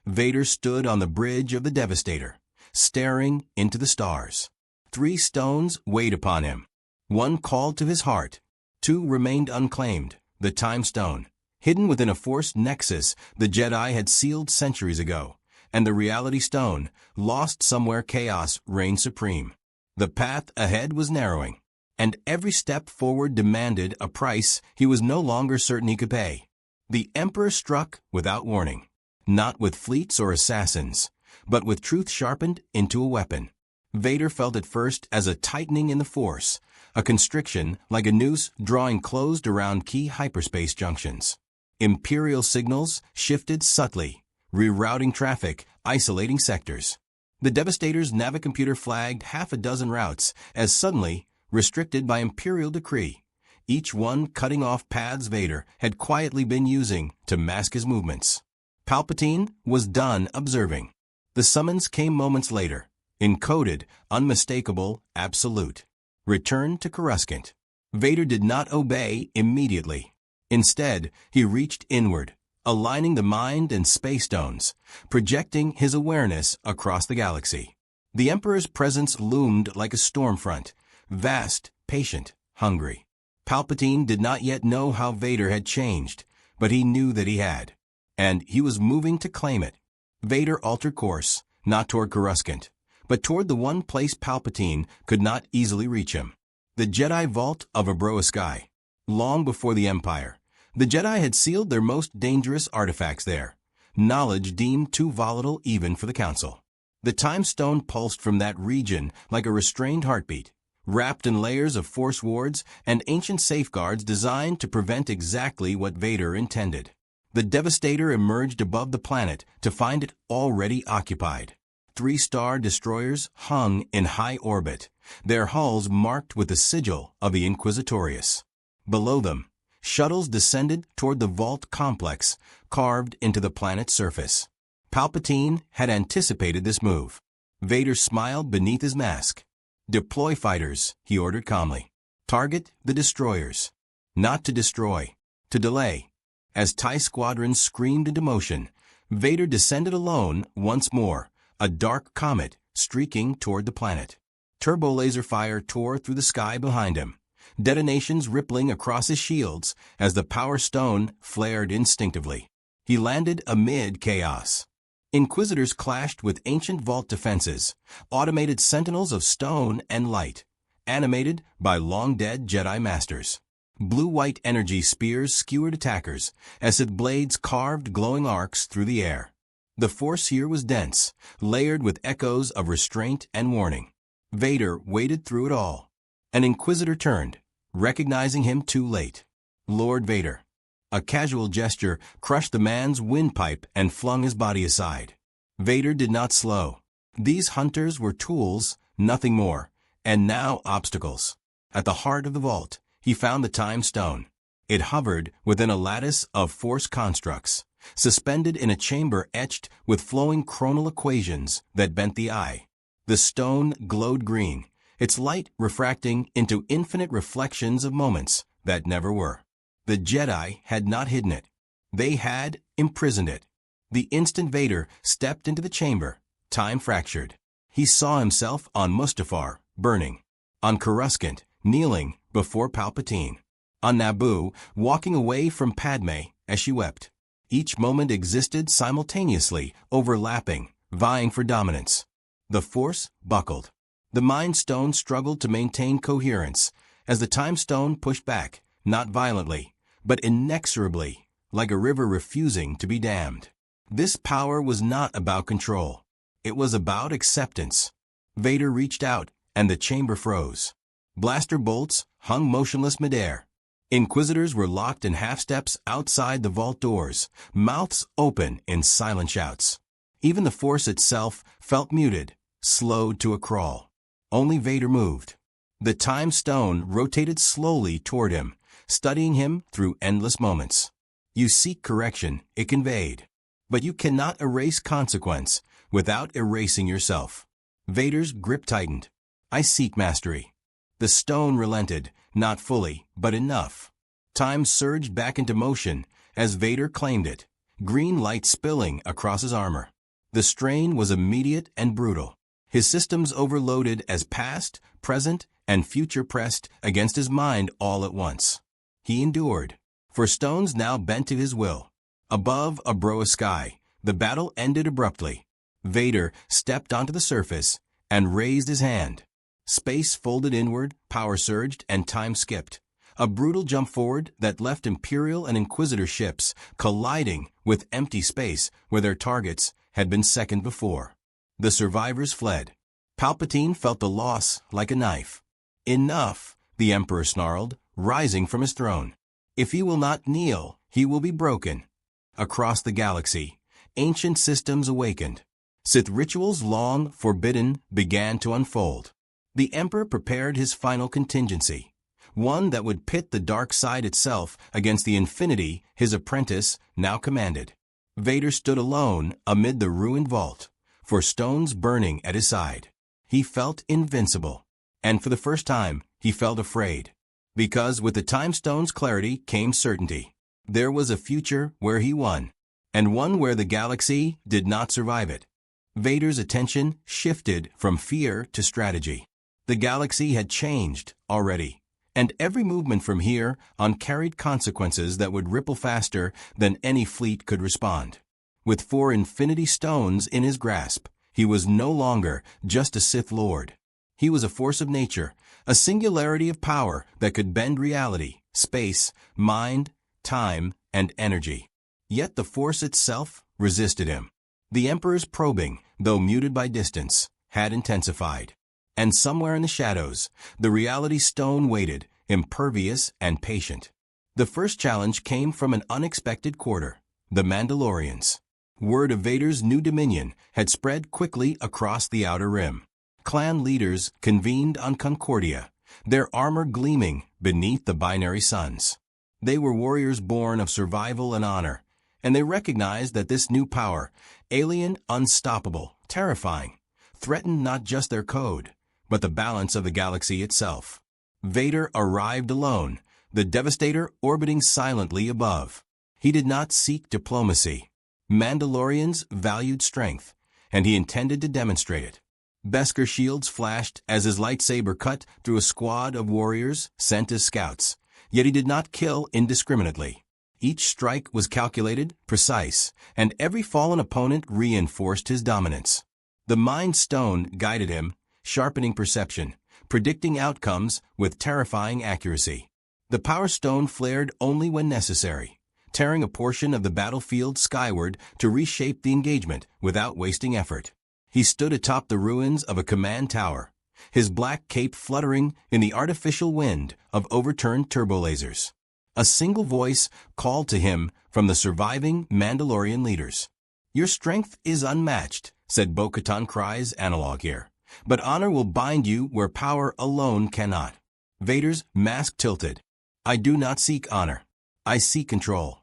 Vader stood on the bridge of the Devastator, staring into the stars. 3 stones weighed upon him. 1 called to his heart. 2 remained unclaimed, the Time Stone, hidden within a Force nexus the Jedi had sealed centuries ago, and the Reality Stone, lost somewhere chaos reigned supreme. The path ahead was narrowing, and every step forward demanded a price he was no longer certain he could pay. The Emperor struck without warning, not with fleets or assassins, but with truth sharpened into a weapon. Vader felt it first as a tightening in the Force, a constriction like a noose drawing closed around key hyperspace junctions. Imperial signals shifted subtly, rerouting traffic, isolating sectors. The Devastator's navicomputer flagged half a dozen routes as suddenly restricted by Imperial decree, each one cutting off paths Vader had quietly been using to mask his movements. Palpatine was done observing. The summons came moments later, encoded, unmistakable, absolute. Return to Coruscant. Vader did not obey immediately. Instead, he reached inward, aligning the mind and space stones, projecting his awareness across the galaxy. The Emperor's presence loomed like a storm front, vast, patient, hungry. Palpatine did not yet know how Vader had changed, but he knew that he had. And he was moving to claim it. Vader altered course, not toward Coruscant, but toward the one place Palpatine could not easily reach him. The Jedi Vault of Abroa Sky. Long before the Empire, the Jedi had sealed their most dangerous artifacts there, knowledge deemed too volatile even for the Council. The Time Stone pulsed from that region like a restrained heartbeat, wrapped in layers of Force wards and ancient safeguards designed to prevent exactly what Vader intended. The Devastator emerged above the planet to find it already occupied. 3-star destroyers hung in high orbit, their hulls marked with the sigil of the Inquisitorius. Below them, shuttles descended toward the vault complex carved into the planet's surface. Palpatine had anticipated this move. Vader smiled beneath his mask. "Deploy fighters," he ordered calmly. "Target the destroyers. Not to destroy, to delay." As TIE squadrons screamed into motion, Vader descended alone once more, a dark comet streaking toward the planet. Turbolaser fire tore through the sky behind him, detonations rippling across his shields as the Power Stone flared instinctively. He landed amid chaos. Inquisitors clashed with ancient vault defenses, automated sentinels of stone and light, animated by long-dead Jedi Masters. Blue-white energy spears skewered attackers, as Sith blades carved glowing arcs through the air. The Force here was dense, layered with echoes of restraint and warning. Vader waded through it all. An Inquisitor turned, recognizing him too late. "Lord Vader." A casual gesture crushed the man's windpipe and flung his body aside. Vader did not slow. These hunters were tools, nothing more, and now obstacles. At the heart of the vault, he found the Time Stone. It hovered within a lattice of Force constructs, suspended in a chamber etched with flowing chronal equations that bent the eye. The stone glowed green, its light refracting into infinite reflections of moments that never were. The Jedi had not hidden it. They had imprisoned it. The instant Vader stepped into the chamber, time fractured. He saw himself on Mustafar, burning. On Coruscant, kneeling before Palpatine. On Naboo, walking away from Padme as she wept. Each moment existed simultaneously, overlapping, vying for dominance. The Force buckled. The Mind Stone struggled to maintain coherence, as the Time Stone pushed back, not violently, but inexorably, like a river refusing to be dammed. This power was not about control. It was about acceptance. Vader reached out, and the chamber froze. Blaster bolts hung motionless midair. Inquisitors were locked in half-steps outside the vault doors, mouths open in silent shouts. Even the Force itself felt muted, slowed to a crawl. Only Vader moved. The Time Stone rotated slowly toward him, studying him through endless moments. You seek correction, it conveyed. But you cannot erase consequence without erasing yourself. Vader's grip tightened. I seek mastery. The stone relented, not fully, but enough. Time surged back into motion as Vader claimed it, green light spilling across his armor. The strain was immediate and brutal. His systems overloaded as past, present, and future pressed against his mind all at once. He endured, for stones now bent to his will. Above a Broa sky, the battle ended abruptly. Vader stepped onto the surface and raised his hand. Space folded inward, power surged, and time skipped. A brutal jump forward that left Imperial and Inquisitor ships colliding with empty space where their targets had been second before. The survivors fled. Palpatine felt the loss like a knife. Enough, the Emperor snarled, rising from his throne. If he will not kneel, he will be broken. Across the galaxy, ancient systems awakened. Sith rituals long forbidden began to unfold. The Emperor prepared his final contingency, one that would pit the dark side itself against the infinity his apprentice now commanded. Vader stood alone amid the ruined vault, for stones burning at his side. He felt invincible, and for the first time, he felt afraid. Because with the Time Stone's clarity came certainty. There was a future where he won, and one where the galaxy did not survive it. Vader's attention shifted from fear to strategy. The galaxy had changed already, and every movement from here on carried consequences that would ripple faster than any fleet could respond. With 4 infinity stones in his grasp, he was no longer just a Sith Lord. He was a force of nature, a singularity of power that could bend reality, space, mind, time, and energy. Yet the Force itself resisted him. The Emperor's probing, though muted by distance, had intensified. And somewhere in the shadows, the reality stone waited, impervious and patient. The first challenge came from an unexpected quarter, the Mandalorians. Word of Vader's new dominion had spread quickly across the Outer Rim. Clan leaders convened on Concordia, their armor gleaming beneath the binary suns. They were warriors born of survival and honor, and they recognized that this new power, alien, unstoppable, terrifying, threatened not just their code, but the balance of the galaxy itself. Vader arrived alone, the Devastator orbiting silently above. He did not seek diplomacy. Mandalorians valued strength, and he intended to demonstrate it. Beskar shields flashed as his lightsaber cut through a squad of warriors sent as scouts, yet he did not kill indiscriminately. Each strike was calculated, precise, and every fallen opponent reinforced his dominance. The Mind Stone guided him, sharpening perception, predicting outcomes with terrifying accuracy. The Power Stone flared only when necessary, tearing a portion of the battlefield skyward to reshape the engagement without wasting effort. He stood atop the ruins of a command tower, his black cape fluttering in the artificial wind of overturned turbolasers. A single voice called to him from the surviving Mandalorian leaders. "Your strength is unmatched," said Bo-Katan Kry's analog here, "but honor will bind you where power alone cannot." Vader's mask tilted. "I do not seek honor. I seek control."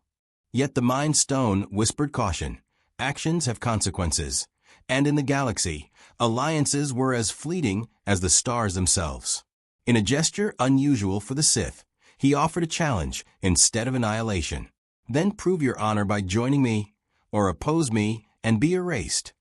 Yet the Mind Stone whispered caution. Actions have consequences. And in the galaxy, alliances were as fleeting as the stars themselves. In a gesture unusual for the Sith, He offered a challenge instead of annihilation. Then prove your honor by joining me, or oppose me and be erased.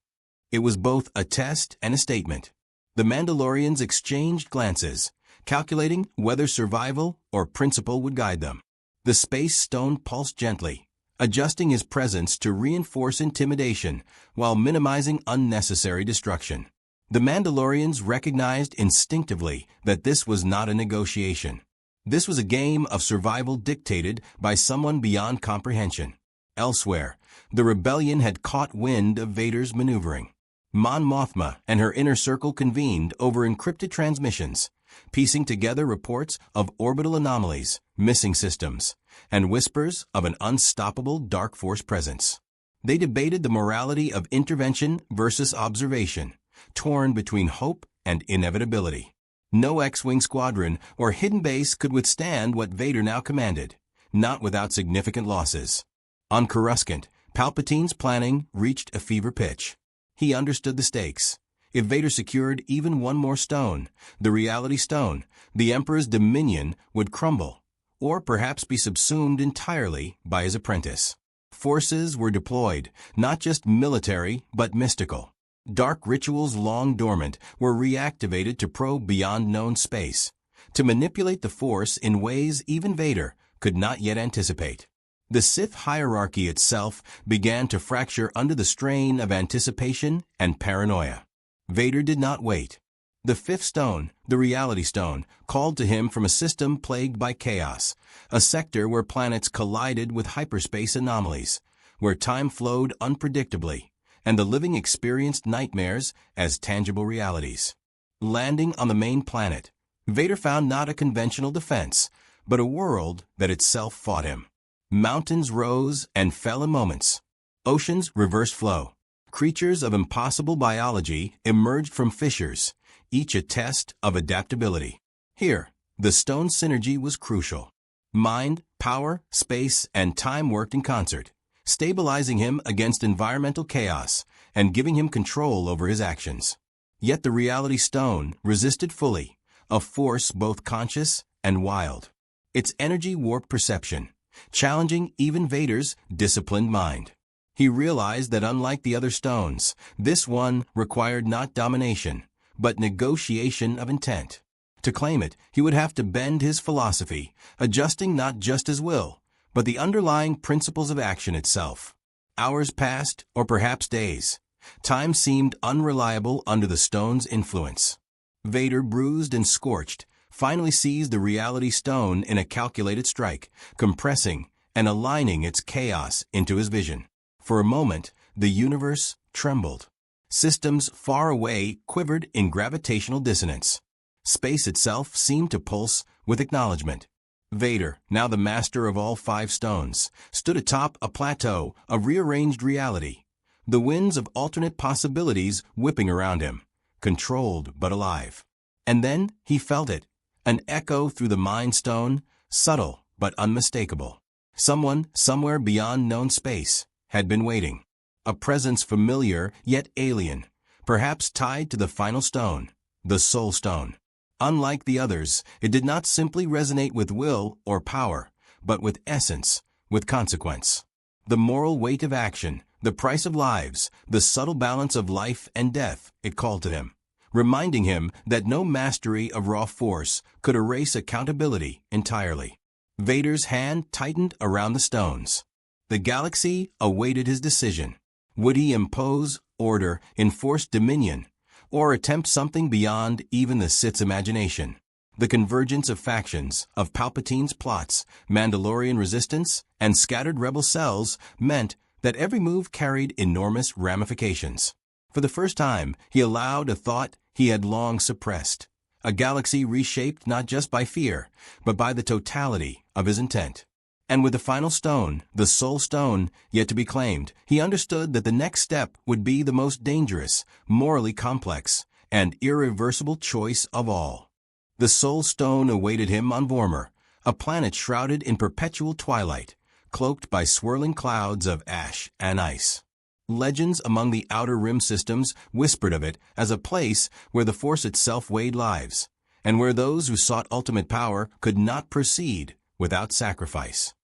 It was both a test and a statement. The Mandalorians exchanged glances, calculating whether survival or principle would guide them. The space stone pulsed gently, adjusting his presence to reinforce intimidation while minimizing unnecessary destruction. The Mandalorians recognized instinctively that this was not a negotiation. This was a game of survival dictated by someone beyond comprehension. Elsewhere, the rebellion had caught wind of Vader's maneuvering. Mon Mothma and her inner circle convened over encrypted transmissions, piecing together reports of orbital anomalies, missing systems, and whispers of an unstoppable dark force presence. They debated the morality of intervention versus observation, torn between hope and inevitability. No X-Wing squadron or hidden base could withstand what Vader now commanded, not without significant losses. On Coruscant, Palpatine's planning reached a fever pitch. He understood the stakes. If Vader secured even one more stone, the reality stone, the Emperor's dominion would crumble, or perhaps be subsumed entirely by his apprentice. Forces were deployed, not just military, but mystical. Dark rituals long dormant were reactivated to probe beyond known space, to manipulate the Force in ways even Vader could not yet anticipate. The Sith hierarchy itself began to fracture under the strain of anticipation and paranoia. Vader did not wait. The fifth stone, the reality stone, called to him from a system plagued by chaos, a sector where planets collided with hyperspace anomalies, where time flowed unpredictably, and the living experienced nightmares as tangible realities. Landing on the main planet, Vader found not a conventional defense, but a world that itself fought him. Mountains rose and fell in moments. Oceans reversed flow. Creatures of impossible biology emerged from fissures, each a test of adaptability. Here, the stone synergy was crucial. Mind, power, space, and time worked in concert, stabilizing him against environmental chaos and giving him control over his actions. Yet the reality stone resisted fully, a force both conscious and wild. Its energy warped perception, challenging even Vader's disciplined mind. He realized that unlike the other stones, this one required not domination, but negotiation of intent. To claim it, he would have to bend his philosophy, adjusting not just his will, but the underlying principles of action itself. Hours passed, or perhaps days. Time seemed unreliable under the stone's influence. Vader, bruised and scorched, finally seized the reality stone in a calculated strike, compressing and aligning its chaos into his vision. For a moment, the universe trembled. Systems far away quivered in gravitational dissonance. Space itself seemed to pulse with acknowledgement. Vader, now the master of all five stones, stood atop a plateau of rearranged reality, the winds of alternate possibilities whipping around him, controlled but alive. And then he felt it, an echo through the Mind Stone, subtle but unmistakable. Someone, somewhere beyond known space, had been waiting. A presence familiar yet alien, perhaps tied to the final stone, the Soul Stone. Unlike the others, it did not simply resonate with will or power, but with essence, with consequence. The moral weight of action, the price of lives, the subtle balance of life and death, it called to him, reminding him that no mastery of raw force could erase accountability entirely. Vader's hand tightened around the stones. The galaxy awaited his decision. Would he impose order, enforce dominion, or attempt something beyond even the Sith's imagination? The convergence of factions, of Palpatine's plots, Mandalorian resistance, and scattered rebel cells meant that every move carried enormous ramifications. For the first time, he allowed a thought he had long suppressed, a galaxy reshaped not just by fear, but by the totality of his intent. And with the final stone, the Soul Stone, yet to be claimed, he understood that the next step would be the most dangerous, morally complex, and irreversible choice of all. The Soul Stone awaited him on Vormir, a planet shrouded in perpetual twilight, cloaked by swirling clouds of ash and ice. Legends among the Outer Rim systems whispered of it as a place where the Force itself weighed lives, and where those who sought ultimate power could not proceed without sacrifice.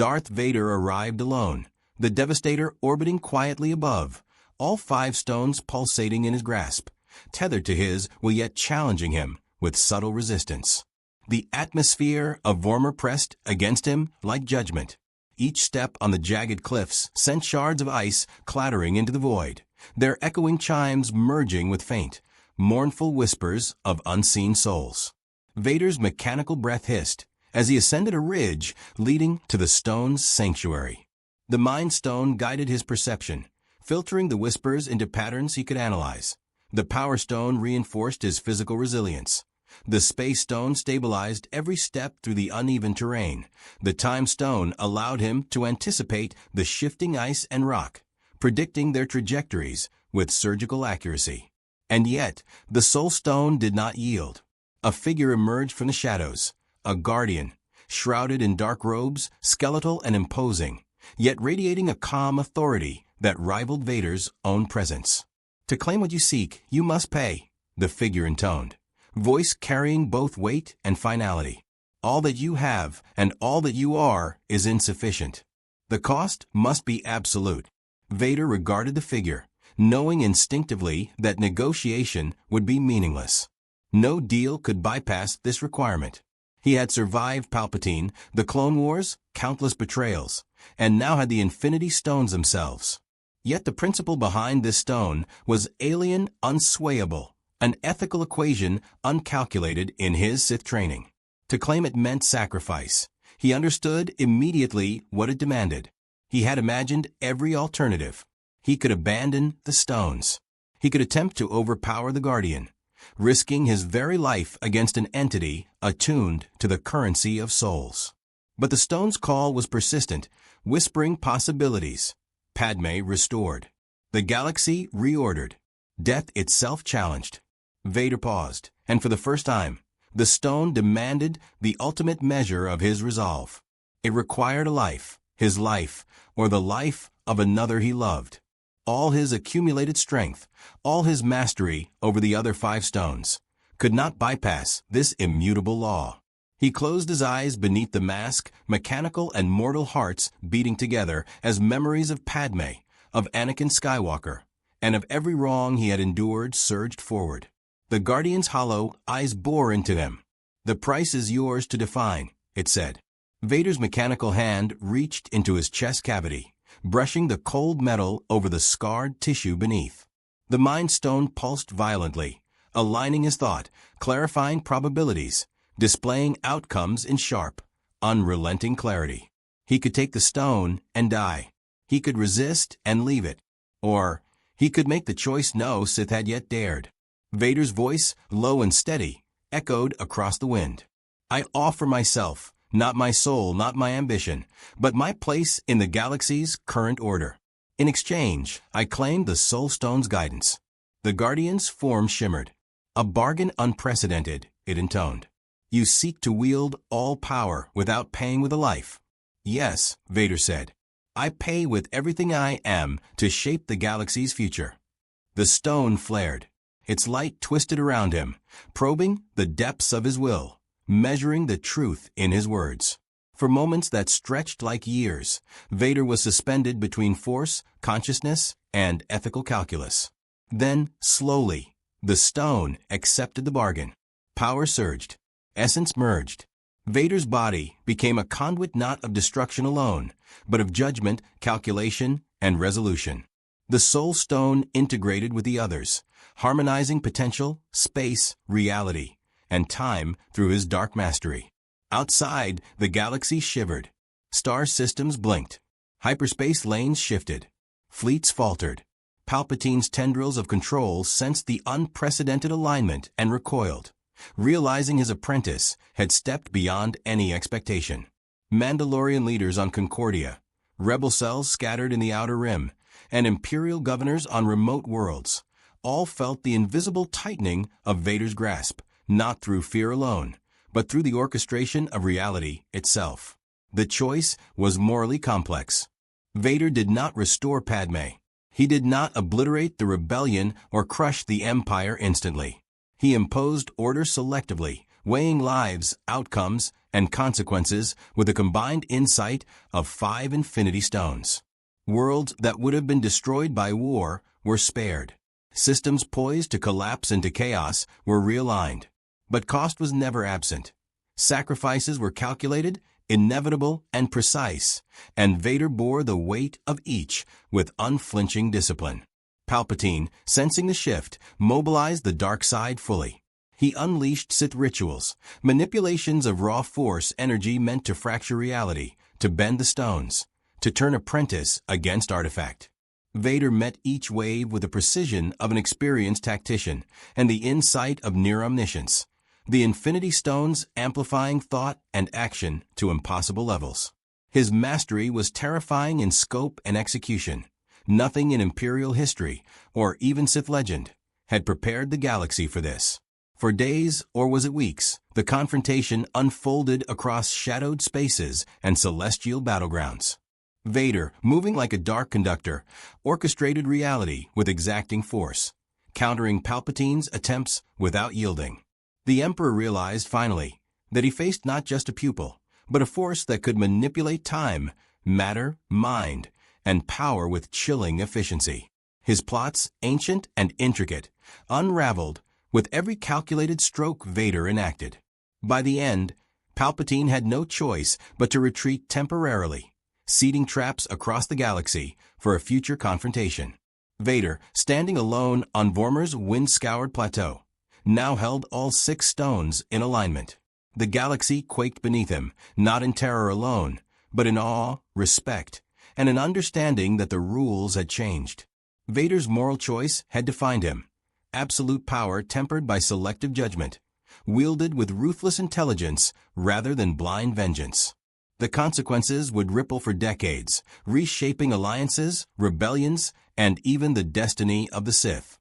Darth Vader arrived alone, the Devastator orbiting quietly above, all 5 stones pulsating in his grasp, tethered to his while yet challenging him with subtle resistance. The atmosphere of Vormir pressed against him like judgment. Each step on the jagged cliffs sent shards of ice clattering into the void, their echoing chimes merging with faint, mournful whispers of unseen souls. Vader's mechanical breath hissed as he ascended a ridge leading to the stone's sanctuary. The Mind Stone guided his perception, filtering the whispers into patterns he could analyze. The Power Stone reinforced his physical resilience. The Space Stone stabilized every step through the uneven terrain. The Time Stone allowed him to anticipate the shifting ice and rock, predicting their trajectories with surgical accuracy. And yet, the Soul Stone did not yield. A figure emerged from the shadows, a guardian, shrouded in dark robes, skeletal and imposing, yet radiating a calm authority that rivaled Vader's own presence. "To claim what you seek, you must pay," the figure intoned, voice carrying both weight and finality. "All that you have and all that you are is insufficient. The cost must be absolute." Vader regarded the figure, knowing instinctively that negotiation would be meaningless. No deal could bypass this requirement. He had survived Palpatine, the Clone Wars, countless betrayals, and now had the Infinity Stones themselves. Yet the principle behind this stone was alien, unswayable, an ethical equation uncalculated in his Sith training. To claim it meant sacrifice. He understood immediately what it demanded. He had imagined every alternative. He could abandon the stones. He could attempt to overpower the Guardian, risking his very life against an entity attuned to the currency of souls. But the stone's call was persistent, whispering possibilities. Padme restored. The galaxy reordered. Death itself challenged. Vader paused, and for the first time, the stone demanded the ultimate measure of his resolve. It required a life, his life, or the life of another he loved. All his accumulated strength, all his mastery over the other 5 stones, could not bypass this immutable law. He closed his eyes beneath the mask, mechanical and mortal hearts beating together as memories of Padme, of Anakin Skywalker, and of every wrong he had endured surged forward. The Guardian's hollow eyes bore into them. "The price is yours to define," it said. Vader's mechanical hand reached into his chest cavity, brushing the cold metal over the scarred tissue beneath. The Mind Stone pulsed violently, aligning his thought, clarifying probabilities, displaying outcomes in sharp, unrelenting clarity. He could take the stone and die. He could resist and leave it. Or he could make the choice no Sith had yet dared. Vader's voice, low and steady, echoed across the wind. "I offer myself, not my soul, not my ambition, but my place in the galaxy's current order. In exchange, I claim the Soul Stone's guidance." The Guardian's form shimmered. "A bargain unprecedented," it intoned. "You seek to wield all power without paying with a life." "Yes," Vader said. "I pay with everything I am to shape the galaxy's future." The stone flared. Its light twisted around him, probing the depths of his will, measuring the truth in his words. For moments that stretched like years, Vader was suspended between force, consciousness, and ethical calculus. Then, slowly, the stone accepted the bargain. Power surged. Essence merged. Vader's body became a conduit not of destruction alone, but of judgment, calculation, and resolution. The Soul Stone integrated with the others, harmonizing potential, space, reality, and time through his dark mastery. Outside, the galaxy shivered. Star systems blinked. Hyperspace lanes shifted. Fleets faltered. Palpatine's tendrils of control sensed the unprecedented alignment and recoiled, realizing his apprentice had stepped beyond any expectation. Mandalorian leaders on Concordia, rebel cells scattered in the Outer Rim, and Imperial governors on remote worlds all felt the invisible tightening of Vader's grasp, not through fear alone, but through the orchestration of reality itself. The choice was morally complex. Vader did not restore Padme. He did not obliterate the rebellion or crush the Empire instantly. He imposed order selectively, weighing lives, outcomes, and consequences with a combined insight of 5 Infinity Stones. Worlds that would have been destroyed by war were spared. Systems poised to collapse into chaos were realigned. But cost was never absent. Sacrifices were calculated, inevitable, and precise, and Vader bore the weight of each with unflinching discipline. Palpatine, sensing the shift, mobilized the dark side fully. He unleashed Sith rituals, manipulations of raw force energy meant to fracture reality, to bend the stones, to turn apprentice against artifact. Vader met each wave with the precision of an experienced tactician and the insight of near omniscience, the Infinity Stones amplifying thought and action to impossible levels. His mastery was terrifying in scope and execution. Nothing in Imperial history, or even Sith legend, had prepared the galaxy for this. For days, or was it weeks, the confrontation unfolded across shadowed spaces and celestial battlegrounds. Vader, moving like a dark conductor, orchestrated reality with exacting force, countering Palpatine's attempts without yielding. The Emperor realized, finally, that he faced not just a pupil, but a force that could manipulate time, matter, mind, and power with chilling efficiency. His plots, ancient and intricate, unraveled with every calculated stroke Vader enacted. By the end, Palpatine had no choice but to retreat temporarily, seeding traps across the galaxy for a future confrontation. Vader, standing alone on Vormer's wind-scoured plateau, now held all 6 stones in alignment. The galaxy quaked beneath him, not in terror alone, but in awe, respect, and an understanding that the rules had changed. Vader's moral choice had defined him. Absolute power tempered by selective judgment, wielded with ruthless intelligence rather than blind vengeance. The consequences would ripple for decades, reshaping alliances, rebellions, and even the destiny of the Sith.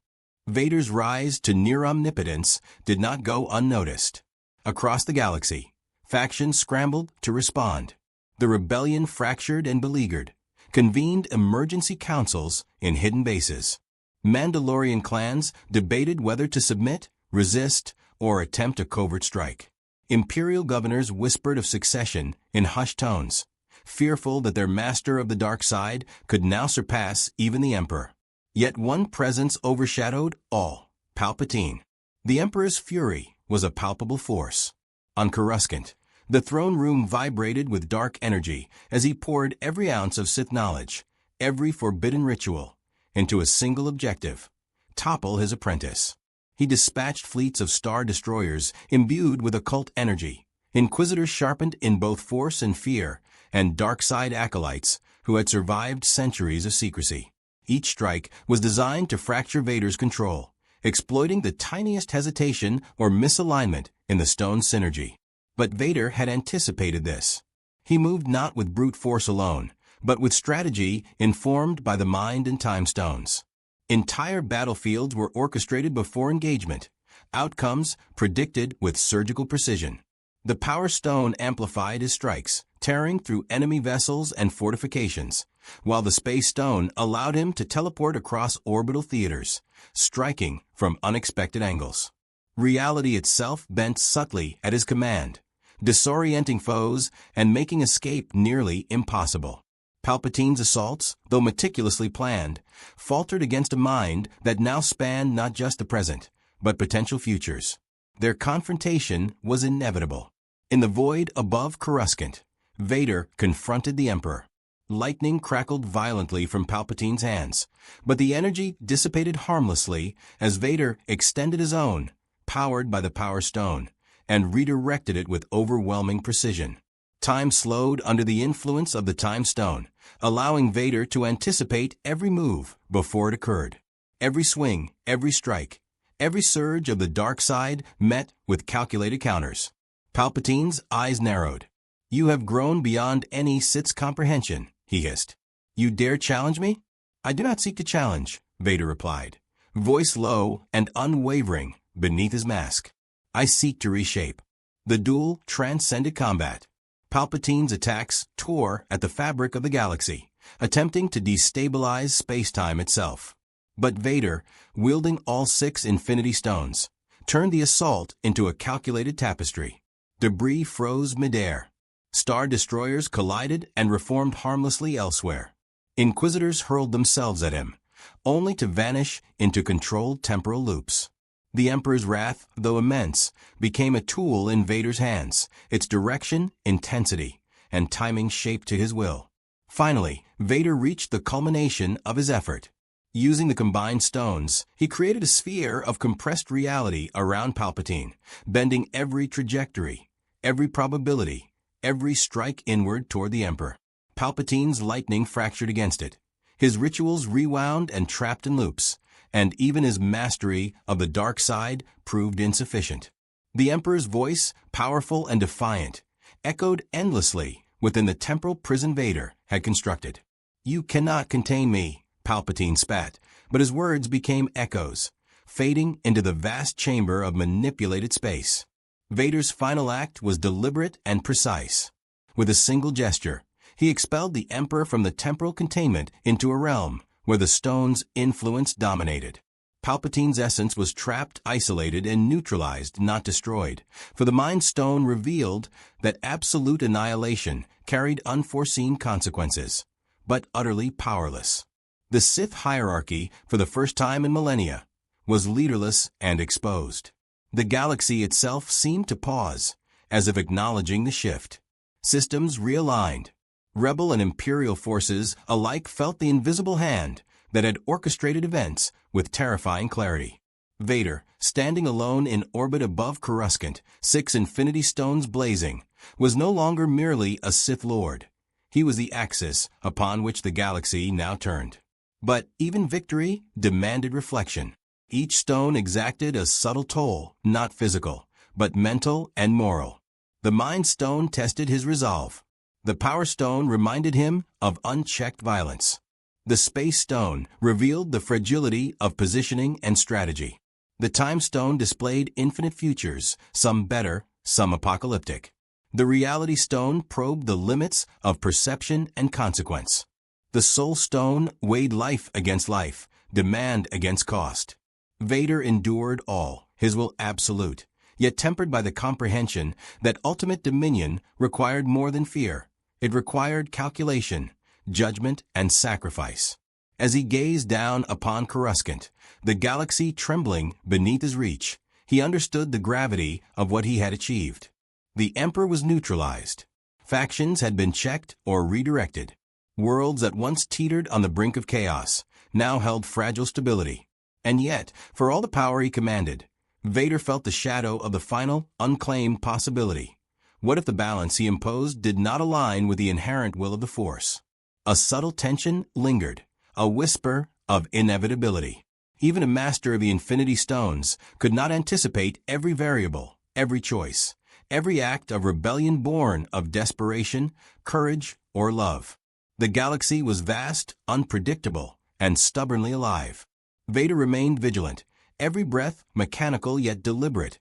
Vader's rise to near omnipotence did not go unnoticed. Across the galaxy, factions scrambled to respond. The rebellion fractured and beleaguered, convened emergency councils in hidden bases. Mandalorian clans debated whether to submit, resist, or attempt a covert strike. Imperial governors whispered of succession in hushed tones, fearful that their master of the dark side could now surpass even the Emperor. Yet one presence overshadowed all: Palpatine. The Emperor's fury was a palpable force. On Coruscant, the throne room vibrated with dark energy as he poured every ounce of Sith knowledge, every forbidden ritual, into a single objective: topple his apprentice. He dispatched fleets of star destroyers imbued with occult energy, inquisitors sharpened in both force and fear, and dark side acolytes who had survived centuries of secrecy. Each strike was designed to fracture Vader's control, exploiting the tiniest hesitation or misalignment in the stone's synergy. But Vader had anticipated this. He moved not with brute force alone, but with strategy informed by the mind and time stones. Entire battlefields were orchestrated before engagement, outcomes predicted with surgical precision. The Power Stone amplified his strikes, tearing through enemy vessels and fortifications, while the Space Stone allowed him to teleport across orbital theaters, striking from unexpected angles. Reality itself bent subtly at his command, disorienting foes and making escape nearly impossible. Palpatine's assaults, though meticulously planned, faltered against a mind that now spanned not just the present, but potential futures. Their confrontation was inevitable. In the void above Coruscant, Vader confronted the Emperor. Lightning crackled violently from Palpatine's hands, but the energy dissipated harmlessly as Vader extended his own, powered by the Power Stone, and redirected it with overwhelming precision. Time slowed under the influence of the Time Stone, allowing Vader to anticipate every move before it occurred. Every swing, every strike, every surge of the dark side met with calculated counters. Palpatine's eyes narrowed. "You have grown beyond any Sith's comprehension," he hissed. "You dare challenge me?" "I do not seek to challenge," Vader replied, voice low and unwavering beneath his mask. "I seek to reshape." The duel transcended combat. Palpatine's attacks tore at the fabric of the galaxy, attempting to destabilize space-time itself. But Vader, wielding all 6 Infinity Stones, turned the assault into a calculated tapestry. Debris froze midair. Star destroyers collided and reformed harmlessly elsewhere. Inquisitors hurled themselves at him, only to vanish into controlled temporal loops. The Emperor's wrath, though immense, became a tool in Vader's hands, its direction, intensity, and timing shaped to his will. Finally, Vader reached the culmination of his effort. Using the combined stones, he created a sphere of compressed reality around Palpatine, bending every trajectory, every probability, every strike inward toward the Emperor. Palpatine's lightning fractured against it. His rituals rewound and trapped in loops, and even his mastery of the dark side proved insufficient. The Emperor's voice, powerful and defiant, echoed endlessly within the temporal prison Vader had constructed. "You cannot contain me," Palpatine spat, but his words became echoes, fading into the vast chamber of manipulated space. Vader's final act was deliberate and precise. With a single gesture, he expelled the Emperor from the temporal containment into a realm where the stone's influence dominated. Palpatine's essence was trapped, isolated, and neutralized, not destroyed, for the Mind Stone revealed that absolute annihilation carried unforeseen consequences, but utterly powerless. The Sith hierarchy, for the first time in millennia, was leaderless and exposed. The galaxy itself seemed to pause, as if acknowledging the shift. Systems realigned. Rebel and Imperial forces alike felt the invisible hand that had orchestrated events with terrifying clarity. Vader, standing alone in orbit above Coruscant, 6 Infinity Stones blazing, was no longer merely a Sith Lord. He was the axis upon which the galaxy now turned. But even victory demanded reflection. Each stone exacted a subtle toll, not physical, but mental and moral. The Mind Stone tested his resolve. The Power Stone reminded him of unchecked violence. The Space Stone revealed the fragility of positioning and strategy. The Time Stone displayed infinite futures, some better, some apocalyptic. The Reality Stone probed the limits of perception and consequence. The Soul Stone weighed life against life, demand against cost. Vader endured all, his will absolute, yet tempered by the comprehension that ultimate dominion required more than fear. It required calculation, judgment, and sacrifice. As he gazed down upon Coruscant, the galaxy trembling beneath his reach, he understood the gravity of what he had achieved. The Emperor was neutralized. Factions had been checked or redirected. Worlds that once teetered on the brink of chaos now held fragile stability. And yet, for all the power he commanded, Vader felt the shadow of the final, unclaimed possibility. What if the balance he imposed did not align with the inherent will of the Force? A subtle tension lingered, a whisper of inevitability. Even a master of the Infinity Stones could not anticipate every variable, every choice, every act of rebellion born of desperation, courage, or love. The galaxy was vast, unpredictable, and stubbornly alive. Vader remained vigilant, every breath mechanical yet deliberate,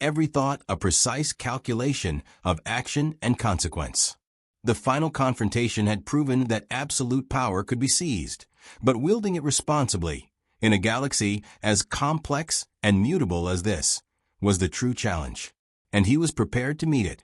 every thought a precise calculation of action and consequence. The final confrontation had proven that absolute power could be seized, but wielding it responsibly, in a galaxy as complex and mutable as this, was the true challenge. And he was prepared to meet it.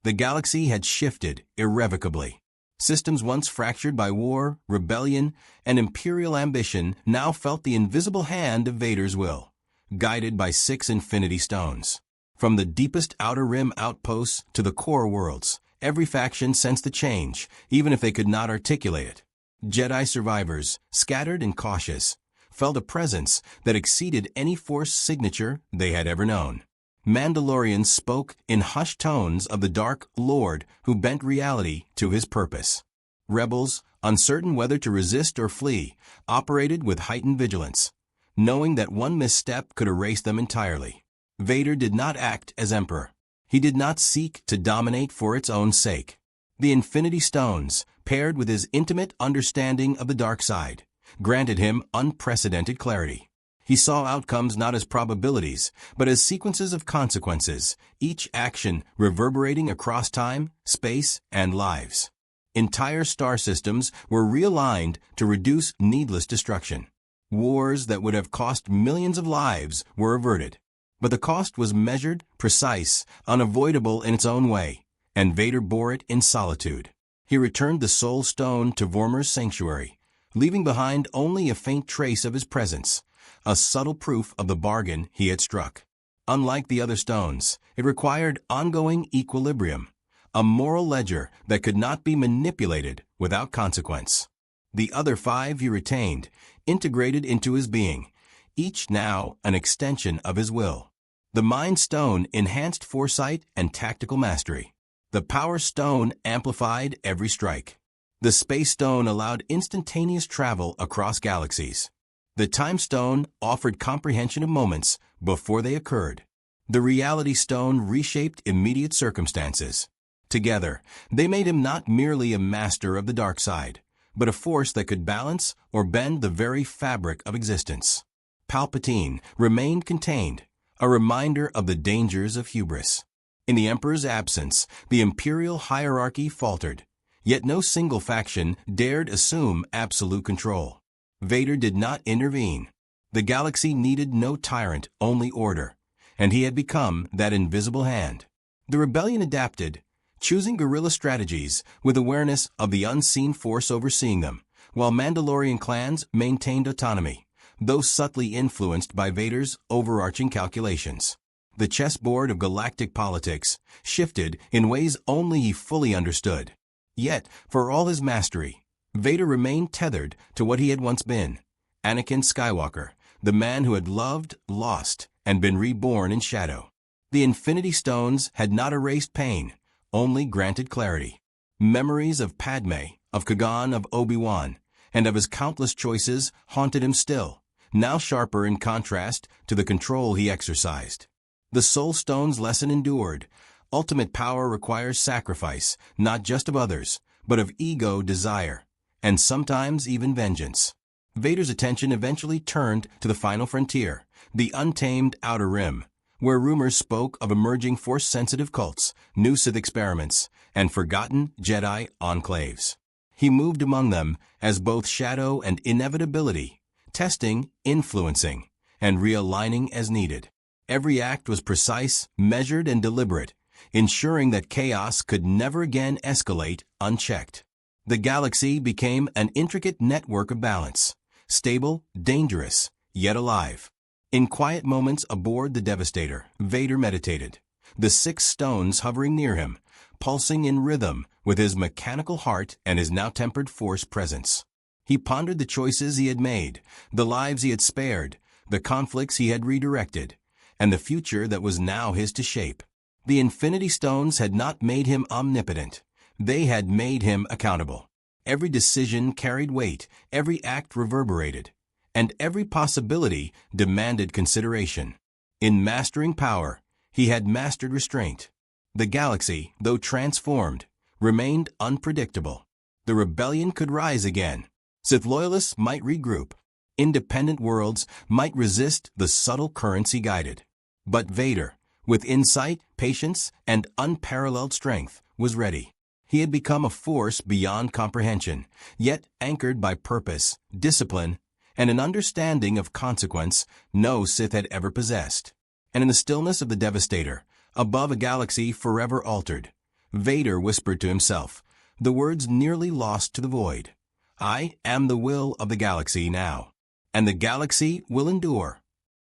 The galaxy had shifted irrevocably. Systems once fractured by war, rebellion, and imperial ambition now felt the invisible hand of Vader's will, guided by 6 Infinity Stones. From the deepest Outer Rim outposts to the core worlds, every faction sensed the change, even if they could not articulate it. Jedi survivors, scattered and cautious, felt a presence that exceeded any Force signature they had ever known. Mandalorians spoke in hushed tones of the Dark Lord who bent reality to his purpose. Rebels, uncertain whether to resist or flee, operated with heightened vigilance, knowing that one misstep could erase them entirely. Vader did not act as Emperor. He did not seek to dominate for its own sake. The Infinity Stones, paired with his intimate understanding of the dark side, granted him unprecedented clarity. He saw outcomes not as probabilities, but as sequences of consequences, each action reverberating across time, space, and lives. Entire star systems were realigned to reduce needless destruction. Wars that would have cost millions of lives were averted. But the cost was measured, precise, unavoidable in its own way, and Vader bore it in solitude. He returned the Soul Stone to Vormir's sanctuary, leaving behind only a faint trace of his presence, a subtle proof of the bargain he had struck. Unlike the other stones, it required ongoing equilibrium, a moral ledger that could not be manipulated without consequence. The other 5 he retained, integrated into his being, each now an extension of his will. The Mind Stone enhanced foresight and tactical mastery. The Power Stone amplified every strike. The Space Stone allowed instantaneous travel across galaxies. The Time Stone offered comprehension of moments before they occurred. The Reality Stone reshaped immediate circumstances. Together, they made him not merely a master of the dark side, but a force that could balance or bend the very fabric of existence. Palpatine remained contained, a reminder of the dangers of hubris. In the Emperor's absence, the imperial hierarchy faltered, yet no single faction dared assume absolute control. Vader did not intervene. The galaxy needed no tyrant, only order, and he had become that invisible hand. The rebellion adapted, choosing guerrilla strategies with awareness of the unseen force overseeing them, while Mandalorian clans maintained autonomy, though subtly influenced by Vader's overarching calculations. The chessboard of galactic politics shifted in ways only he fully understood. Yet, for all his mastery, Vader remained tethered to what he had once been, Anakin Skywalker, the man who had loved, lost, and been reborn in shadow. The Infinity Stones had not erased pain, only granted clarity. Memories of Padme, of Kagan, of Obi-Wan, and of his countless choices haunted him still, now sharper in contrast to the control he exercised. The Soul Stone's lesson endured. Ultimate power requires sacrifice, not just of others, but of ego, desire, and sometimes even vengeance. Vader's attention eventually turned to the final frontier, the untamed Outer Rim, where rumors spoke of emerging Force-sensitive cults, new Sith experiments, and forgotten Jedi enclaves. He moved among them as both shadow and inevitability, testing, influencing, and realigning as needed. Every act was precise, measured, and deliberate, ensuring that chaos could never again escalate unchecked. The galaxy became an intricate network of balance, stable, dangerous, yet alive. In quiet moments aboard the Devastator, Vader meditated, the 6 stones hovering near him, pulsing in rhythm with his mechanical heart and his now tempered Force presence. He pondered the choices he had made, the lives he had spared, the conflicts he had redirected, and the future that was now his to shape. The Infinity Stones had not made him omnipotent. They had made him accountable. Every decision carried weight, every act reverberated, and every possibility demanded consideration. In mastering power, he had mastered restraint. The galaxy, though transformed, remained unpredictable. The rebellion could rise again. Sith loyalists might regroup. Independent worlds might resist the subtle currents he guided. But Vader, with insight, patience, and unparalleled strength, was ready. He had become a force beyond comprehension, yet anchored by purpose, discipline, and an understanding of consequence no Sith had ever possessed. And in the stillness of the Devastator, above a galaxy forever altered, Vader whispered to himself, the words nearly lost to the void. I am the will of the galaxy now, and the galaxy will endure.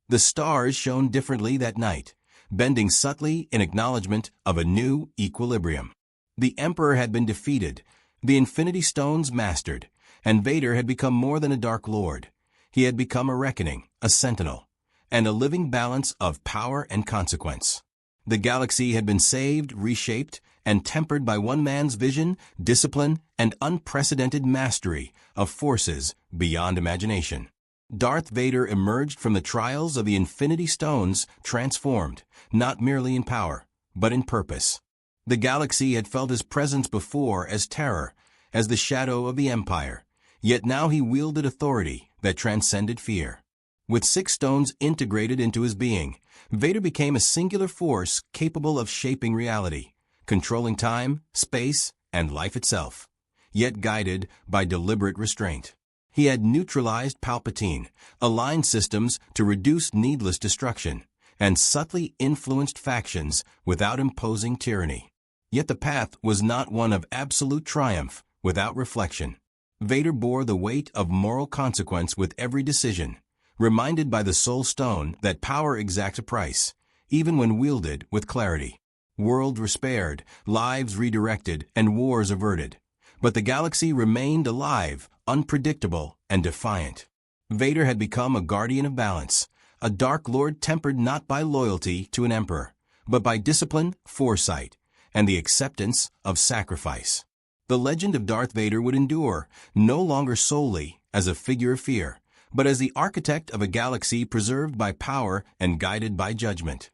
The stars shone differently that night, bending subtly in acknowledgement of a new equilibrium. The Emperor had been defeated, the Infinity Stones mastered, and Vader had become more than a Dark Lord. He had become a reckoning, a sentinel, and a living balance of power and consequence. The galaxy had been saved, reshaped, and tempered by one man's vision, discipline, and unprecedented mastery of forces beyond imagination. Darth Vader emerged from the trials of the Infinity Stones transformed, not merely in power, but in purpose. The galaxy had felt his presence before as terror, as the shadow of the Empire, yet now he wielded authority that transcended fear. With 6 stones integrated into his being, Vader became a singular force capable of shaping reality, controlling time, space, and life itself, yet guided by deliberate restraint. He had neutralized Palpatine, aligned systems to reduce needless destruction, and subtly influenced factions without imposing tyranny. Yet the path was not one of absolute triumph without reflection. Vader bore the weight of moral consequence with every decision, reminded by the Soul Stone that power exacts a price, even when wielded with clarity. Worlds were spared, lives redirected, and wars averted. But the galaxy remained alive, unpredictable, and defiant. Vader had become a guardian of balance, a Dark Lord tempered not by loyalty to an emperor, but by discipline, foresight, and the acceptance of sacrifice. The legend of Darth Vader would endure, no longer solely as a figure of fear, but as the architect of a galaxy preserved by power and guided by judgment.